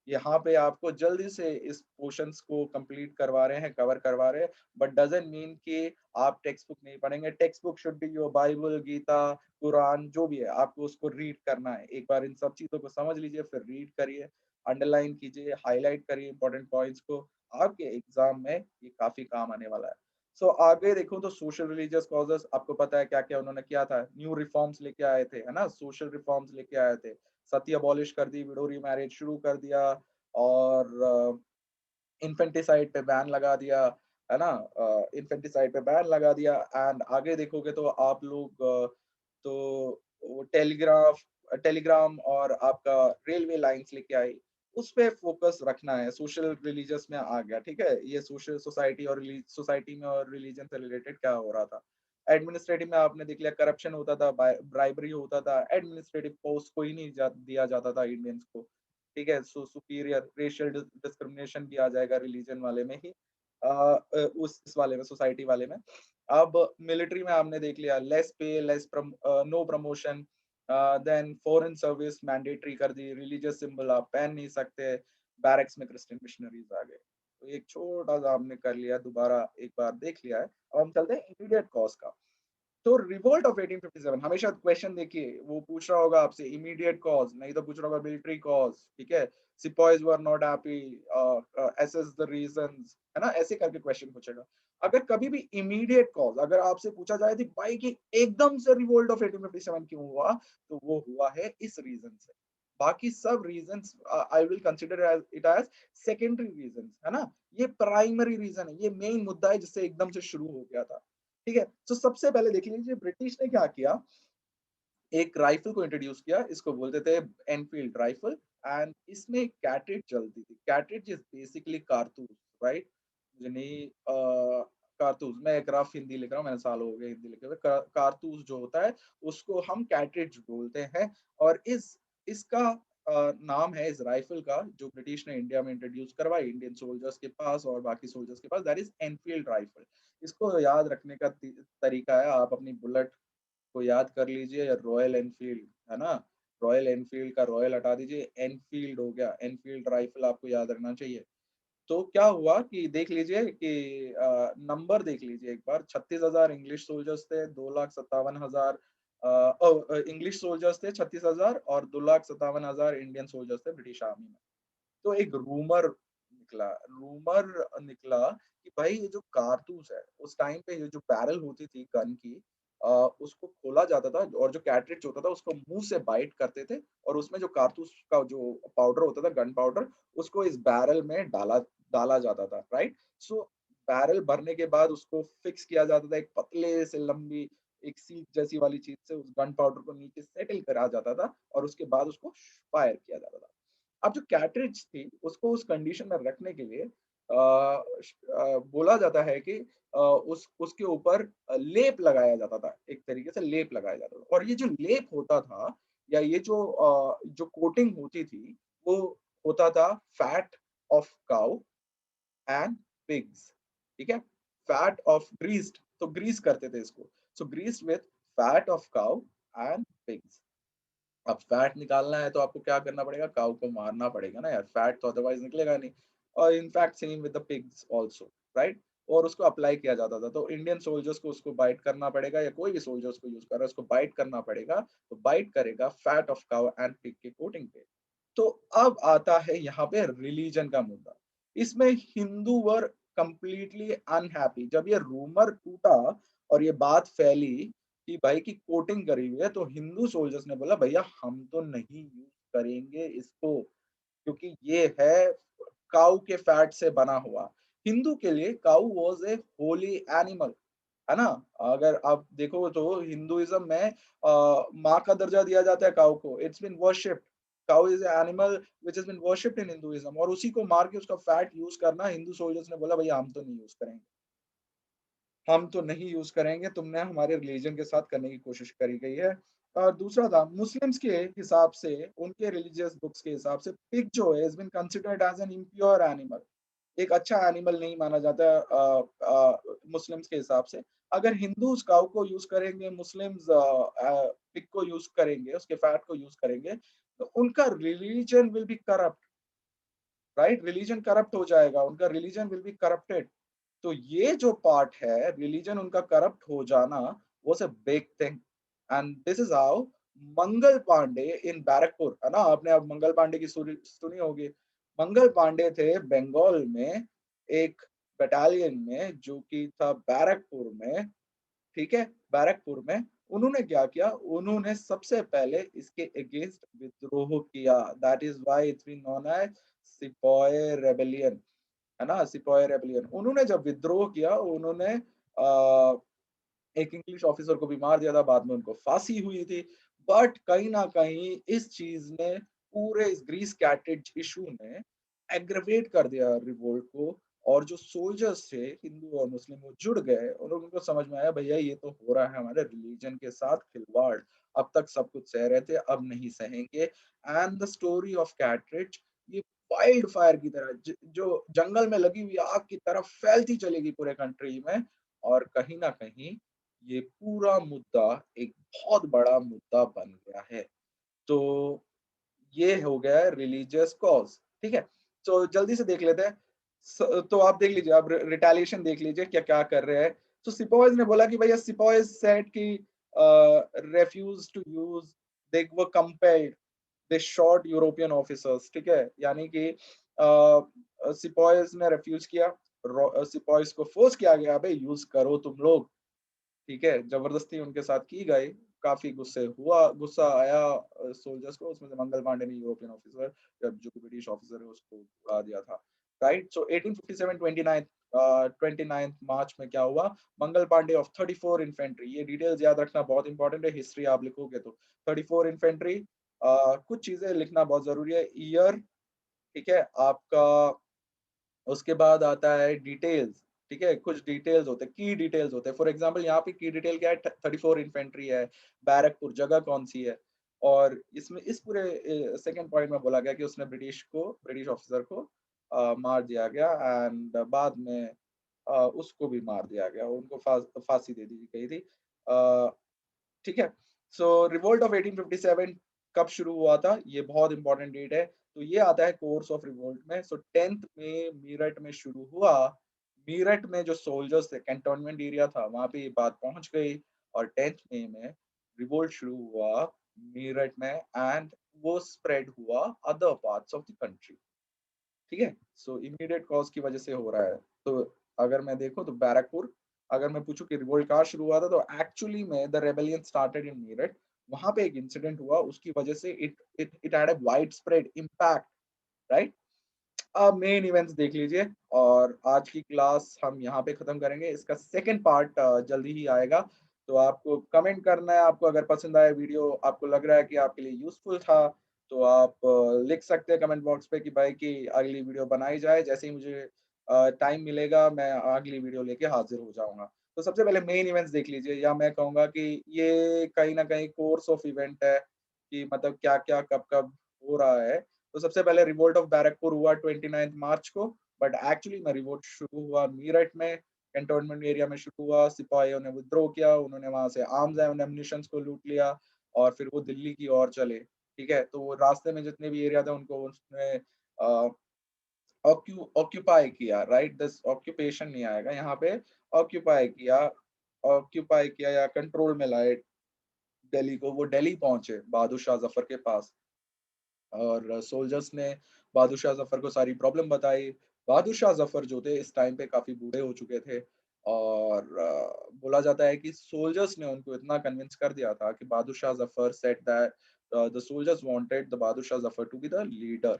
यहाँ पे आपको जल्दी से इस पोर्शंस को कंप्लीट करवा रहे हैं, कवर करवा रहे हैं, बट डजंट मीन कि आप टेक्स्ट बुक नहीं पढ़ेंगे। Text book should be your Bible, Gita, Quran, जो भी है, आपको उसको रीड करना है। एक बार इन सब चीजों को समझ लीजिए, फिर रीड करिए, अंडरलाइन कीजिए, हाईलाइट करिए इंपॉर्टेंट पॉइंट्स को। आपके एग्जाम में ये काफी काम आने वाला है। सो आगे देखो तो सोशल रिलीजियस कॉजेस, आपको पता है क्या क्या उन्होंने किया था। न्यू रिफॉर्म्स लेके आए थे, है ना, सोशल रिफॉर्म्स लेके आए थे। सती अबॉलिश कर दी, विडो मैरिज शुरू कर दिया, और इन्फेंटिसाइड पे बैन लगा दिया, है ना, इन्फेंटिसाइड पे बैन लगा दिया। एंड आगे देखोगे तो आप लोग तो वो टेलीग्राफ टेलीग्राम और आपका रेलवे लाइंस लेके आई, उस पे फोकस रखना है। सोशल रिलीजियस में आ गया, ठीक है, ये सोशल सोसाइटी और सोसाइटी में और रिलीजन से रिलेटेड क्या हो रहा था। एडमिनिस्ट्रेटिव में आपने देख लिया, करप्शन होता था, ब्राइबरी होता था, एडमिनिस्ट्रेटिव पोस्ट को ही नहीं दिया जाता था इंडियंस को। ठीक है, सो सुपीरियर रेशियल डिस्क्रिमिनेशन भी आ जाएगा रिलीजन वाले में ही, उस इस वाले में, सोसाइटी वाले में। अब मिलिट्री में आपने देख लिया, less pay, no promotion, then foreign service mandatory कर दी, रिलीजियस सिंबल आप पहन नहीं सकते, बैरक्स में क्रिश्चियन मिशनरीज आ गए। तो एक छोटा सा आपने कर लिया, दोबारा एक बार देख लिया है। अब हम चलते हैं इमीडिएट कॉज का। तो रिवोल्ट ऑफ 1857 हमेशा क्वेश्चन देखिए, वो पूछ रहा होगा आपसे इमीडिएट कॉज, नहीं तो पूछ रहा होगा मिलिट्री कॉज, ठीक है, sipahis were not happy, assess the reasons, है ना, ऐसे करके क्वेश्चन पूछेगा। अगर कभी भी इमीडिएट कॉज अगर आपसे पूछा जाए कि भाई कि एकदम से रिवोल्ट ऑफ 1857 क्यों हुआ, तो वो हुआ है इस रीजन से। बाकी सब reasons I will consider it as secondary reasons, है ना। ये प्राइमरी रीजन है, ये मेन मुद्दा है जिससे एकदम से शुरू हो गया था। ठीक है, तो सबसे पहले देख लीजिए ब्रिटिश ने क्या किया, एक राइफल को इंट्रोड्यूस किया, इसको बोलते थे एनफील्ड राइफल। एंड इसमें कैट्रिज चलती थी। कैट्रिज इज बेसिकली कारतूस, राइट। मुझे नहीं कारतूस, मैं एक रफ हिंदी लिख रहा हूँ, मैंने सालों हो गए हिंदी लिखे हुए। कारतूस जो होता है उसको हम कैट्रिज बोलते हैं और इसका नाम है इस राइफल का जो ब्रिटिश ने इंडिया में इंट्रोड्यूस करवाई इंडियन सोल्जर्स के पास और बाकी सोल्जर्स के पास, दैट इज एनफील्ड राइफल। इसको याद रखने का तरीका है, आप अपनी बुलेट को याद कर लीजिए या रॉयल एनफील्ड, है ना? रॉयल एनफील्ड का रॉयल हटा दीजिए, एनफील्ड हो गया, एनफील्ड राइफल आपको याद रखना चाहिए। तो क्या हुआ कि देख लीजिए कि नंबर देख लीजिए एक बार, 36,000 इंग्लिश सोल्जर्स थे, 2,57,000 इंग्लिश सोल्जर्स थे 36,000 और 2,57,000 इंडियन सोल्जर्स थे ब्रिटिश आर्मी में। तो एक रूमर निकला कि भाई ये जो कारतूस है, उस टाइम पे ये जो बैरल होती थी गन की, उसको खोला जाता था और जो कैट्रिज होता था उसको मुँह से बाइट करते थे और उसमें जो कारतूस का जो पाउडर होता था, गन पाउडर, उसको इस बैरल में डाला डाला जाता था, राइट? सो बैरल भरने के बाद उसको फिक्स किया जाता था एक पतले से लंबी एक सीख जैसी वाली चीज़ से उस गन पाउडर को नीचे सेटल करा जाता था और उसके बाद उसको फायर किया जाता था। अब जो कैट्रिज थी उसको उस कंडीशन में रखने के लिए बोला जाता है कि उस उसके ऊपर लेप लगाया जाता था, एक तरीके से लेप लगाया जाता था और ये जो लेप होता था या ये जो कोटिंग होती थी वो होता था fat of cow and pigs, ठीक है? फैट ऑफ ग्रीस्ड, तो ग्रीस करते थे इसको, so greased with fat of cow and pigs. अब फैट निकालना है तो आपको क्या करना पड़ेगा? काऊ को मारना पड़ेगा ना यार, फैट तो अदरवाइज निकलेगा नहीं। और in fact same with the pigs also, right? और उसको अप्लाई किया जाता था। तो इंडियन सोल्जर्स को उसको बाइट करना पड़ेगा या कोई भी सोल्जर्स को यूज़ कर रहा है उसको बाइट करना पड़ेगा, तो बाइट करेगा fat of cow and pig के कोटिंग पे। तो अब आता है यहाँ पे रिलीजन का मुद्दा। इसमें हिंदू वर कंप्लीटली अनहैप्पी जब ये रूमर टूटा और ये बात फैली कि भाई की कोटिंग करी हुई है, तो हिंदू सोल्जर्स ने बोला भैया हम तो नहीं यूज करेंगे इसको क्योंकि ये है काऊ के फैट से बना हुआ। हिंदू के लिए काऊ वाज ए होली एनिमल, है ना? अगर आप देखो तो हिंदुइज्म में माँ का दर्जा दिया जाता है काऊ को। It's been worshipped. Cow is animal which has been worshipped in Hinduism और उसी को मार के उसका फैट यूज करना हिंदू सोल्जर्स ने बोला भैया हम तो नहीं यूज करेंगे। हम तो नहीं यूज़ करेंगे, तुमने हमारे रिलीजन के साथ करने की कोशिश करी गई है। और दूसरा था मुस्लिम्स के हिसाब से, उनके रिलीजियस बुक्स के हिसाब से पिग जो है, has been considered as an impure animal. एक अच्छा एनिमल नहीं माना जाता मुस्लिम्स के हिसाब से। अगर हिंदूज़ काऊ को यूज़ करेंगे, मुस्लिम्स पिग को यूज़ करेंगे, उसके फैट को यूज़ करेंगे, तो उनका religion will be corrupt, right? Religion corrupt हो जाएगा, उनका रिलीजन विल बी करप्टेड। तो ये जो पार्ट है रिलीजन उनका करप्ट हो जाना was a big thing and this is how Mangal Pandey in Barrackpore, है ना? आपने अब मंगल पांडे की सुनी होगी। मंगल पांडे थे बंगाल में एक बटालियन में जो कि था बैरकपुर में, ठीक है? बैरकपुर में उन्होंने क्या किया? उन्होंने सबसे पहले इसके अगेंस्ट विद्रोह किया। That is why it's been known as sepoy rebellion, है ना? Sepoy rebellion. उन्होंने जब विद्रोह किया उन्होंने एक इंग्लिश ऑफिसर को भी मार दिया था, बाद में उनको फांसी हुई थी। बट कहीं न कहीं इस चीज़ ने पूरे इस ग्रीस कैटेज इश्यू ने एग्रवेट कर दिया रिवोल्ट को और जो सोल्जर्स थे हिंदू और मुस्लिम वो जुड़ गए और उनको समझ में आया भैया ये तो हो रहा है हमारे रिलीजन के साथ खिलवाड़। अब तक सब कुछ सह रहे थे, अब नहीं सहेंगे। एंड द स्टोरी ऑफ कैट्रिज ये वाइल्ड फायर की तरह जो जंगल में लगी हुई आग की तरह फैलती चलेगी पूरे कंट्री में और कहीं न कहीं ये पूरा मुद्दा एक बहुत बड़ा मुद्दा बन गया है। तो ये हो गया है रिलीजियस कॉज़, ठीक है? तो जल्दी से देख लेते हैं। तो आप देख लीजिए, आप रिटेलिएशन देख लीजिए क्या-क्या कर रहे हैं। तो सिपॉयज़ ने बोला कि भैया सिपॉयज़ सेड कि refuse to use, they were compelled, they shot European officers, ठीक है? यानी कि सिपॉयज़ ने रिफ्यूज़ किया, सिपॉयज़ को फोर्स किया गया, "अबे यूज़ करो तुम लोग।" ठीक है? ज़बरदस्ती उनके साथ की गई, काफ़ी गुस्सा आया सोल्जर्स को, उसमें से मंगल पांडे ने यूरोपियन ऑफिसर जो कि ब्रिटिश ऑफिसर है उसको उड़ा दिया था, राइट? सो 1857 29th मार्च में क्या हुआ? मंगल पांडे ऑफ 34 इन्फेंट्री, ये डिटेल्स याद रखना बहुत इंपॉर्टेंट है, हिस्ट्री आप लिखोगे तो। 34 इन्फेंट्री, कुछ चीज़ें लिखना बहुत ज़रूरी है, ईयर, ठीक है? आपका उसके बाद आता है डिटेल्स, ठीक है, कुछ डिटेल्स होते हैं, की डिटेल्स होते हैं। फॉर एग्जांपल यहाँ पे की डिटेल क्या है, 34 इन्फेंट्री है, बैरकपुर जगह कौन सी है, और इसमें इस पूरे सेकंड पॉइंट में बोला गया कि उसने ब्रिटिश ऑफिसर को मार दिया गया, एंड बाद में उसको भी मार दिया गया, उनको फांसी दे दी गई थी। ठीक है। सो रिवोल्ट ऑफ 1857 कब शुरू हुआ था, ये बहुत इंपॉर्टेंट डेट है। तो ये आता है कोर्स ऑफ रिवोल्ट में। सो 10th में मीरठ में शुरू हुआ। मीरठ में जो सोल्जर्स थे, कैंटोनमेंट एरिया था, वहां पे ये बात पहुंच गई, और 10th मई में रिवोल्ट शुरू हुआ मीरठ में, एंड वो स्प्रेड हुआ other parts of the country. ठीक है। सो इमीडिएट कॉज की वजह से हो रहा है। तो अगर मैं देखूं तो बैरकपुर, अगर मैं पूछूं कि रिवोल्ट कहाँ शुरू हुआ था, तो एक्चुअली में the rebellion started in Meerut. वहां पे एक इंसिडेंट हुआ, उसकी वजह से it it it had a wide spread impact, right. अब मेन इवेंट्स देख लीजिए, और आज की क्लास हम यहाँ पे खत्म करेंगे। इसका सेकंड पार्ट जल्दी ही आएगा। तो आपको कमेंट करना है, आपको अगर पसंद आया वीडियो, आपको लग रहा है कि आपके लिए यूजफुल था, तो आप लिख सकते हैं कमेंट बॉक्स पे कि भाई कि अगली वीडियो बनाई जाए। जैसे ही मुझे टाइम मिलेगा, मैं अगली वीडियो लेके हाजिर हो जाऊंगा। तो सबसे पहले मेन इवेंट्स देख लीजिए, या मैं कहूँगा कि ये कहीं ना कहीं कोर्स ऑफ इवेंट है, कि मतलब क्या क्या कब कब हो रहा है। तो सबसे पहले रिवोल्ट ऑफ बैरकपुर हुआ 29 मार्च को, बट एक्चुअली में रिवोल्ट शुरू हुआ मीरठ में, कैंटोनमेंट एरिया में शुरू हुआ। सिपाहियों ने विद्रोह किया, उन्होंने वहां से आर्म्स एंड एम्युनिशंस को लूट लिया, और फिर वो दिल्ली की ओर चले। ठीक है। तो वो रास्ते में जितने भी एरिया थे उनको उसने ऑक्यूपाई किया, राइट, दिस ऑक्यूपेशन नहीं आएगा यहाँ पे, ऑक्यूपाई किया, ऑक्यूपाई किया या कंट्रोल में लाए दिल्ली को। वो दिल्ली पहुंचे बहादुर शाह जफर के पास, और सोल्जर्स ने बहादुर शाह जफर को सारी प्रॉब्लम बताई। बहादुर शाह जफर जो थे इस टाइम पे काफी बूढ़े हो चुके थे, और बोला जाता है कि सोल्जर्स ने उनको इतना कन्विंस कर दिया था कि Bahadur Shah Zafar said that the soldiers wanted the Bahadur Shah Zafar to be the leader,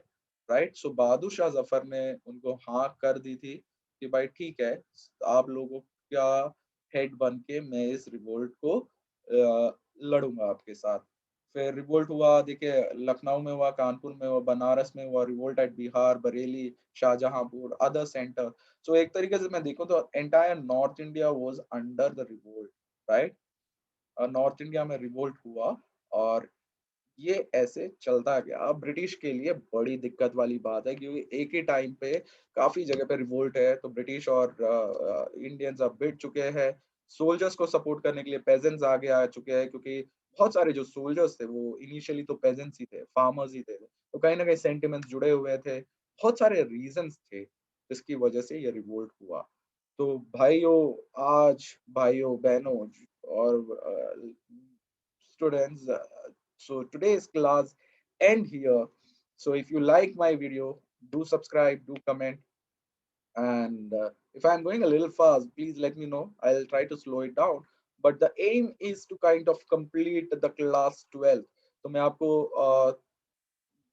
right. So Bahadur Shah Zafar ने उनको हाँ कर दी थी कि भाई ठीक है, आप लोगों का हेड बन के मैं इस रिवोल्ट को लड़ूंगा आपके साथ। फिर रिवोल्ट हुआ, देखिए, लखनऊ में हुआ, कानपुर में हुआ, बनारस में हुआ, revolt at Bihar, Bareilly, Shahjahanpur, other centre. So एक तरीके से मैं देखूं तो entire north India was under the revolt, right. North India में रिवोल्ट हुआ, और ये ऐसे चलता गया। अब ब्रिटिश के लिए बड़ी दिक्कत वाली बात है, क्योंकि एक ही टाइम पे काफी जगह पे रिवोल्ट है, तो ब्रिटिश और इंडियंस अब भिड़ चुके हैं। सोल्जर्स को सपोर्ट करने के लिए पेजेंट्स आगे आ चुके हैं, क्योंकि बहुत सारे जो सोल्जर्स थे वो इनिशियली तो पेजेंट्स ही थे, फार्मर्स ही थे, तो कहीं ना कहीं सेंटिमेंट्स जुड़े हुए थे। बहुत सारे रीजंस थे जिसकी वजह से ये रिवोल्ट हुआ। तो भाइयों बहनों और students, so today's class end here. So if you like my video, do subscribe, do comment, and if I'm going a little fast, please let me know. I'll try to slow it down. But the aim is to kind of complete the class 12. तो मैं आपको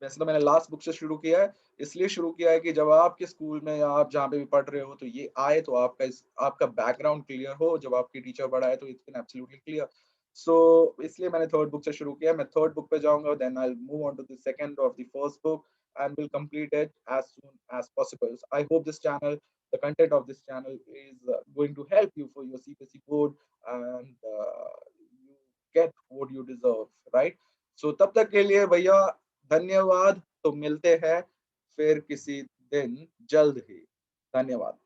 वैसे तो मैंने last book से शुरू किया है, इसलिए शुरू किया है कि जब आपके स्कूल में या आप जहाँ पे भी पढ़ रहे हो, तो ये आए, तो आपका बैकग्राउंड क्लियर हो। जब आपकी टीचर पढ़ाए तो इट्स बीन एब्सोल्युटली क्लियर। सो इसलिए मैंने थर्ड बुक से शुरू किया। मैं थर्ड बुक पे जाऊंगा, then I will move on to the second of the first book, and will complete it as soon as possible. So I hope the content of this channel is going to help you for your CPSC board, and you get what you deserve, right? So तब तक के लिए भैया धन्यवाद। तो मिलते हैं फिर किसी दिन जल्द ही। धन्यवाद।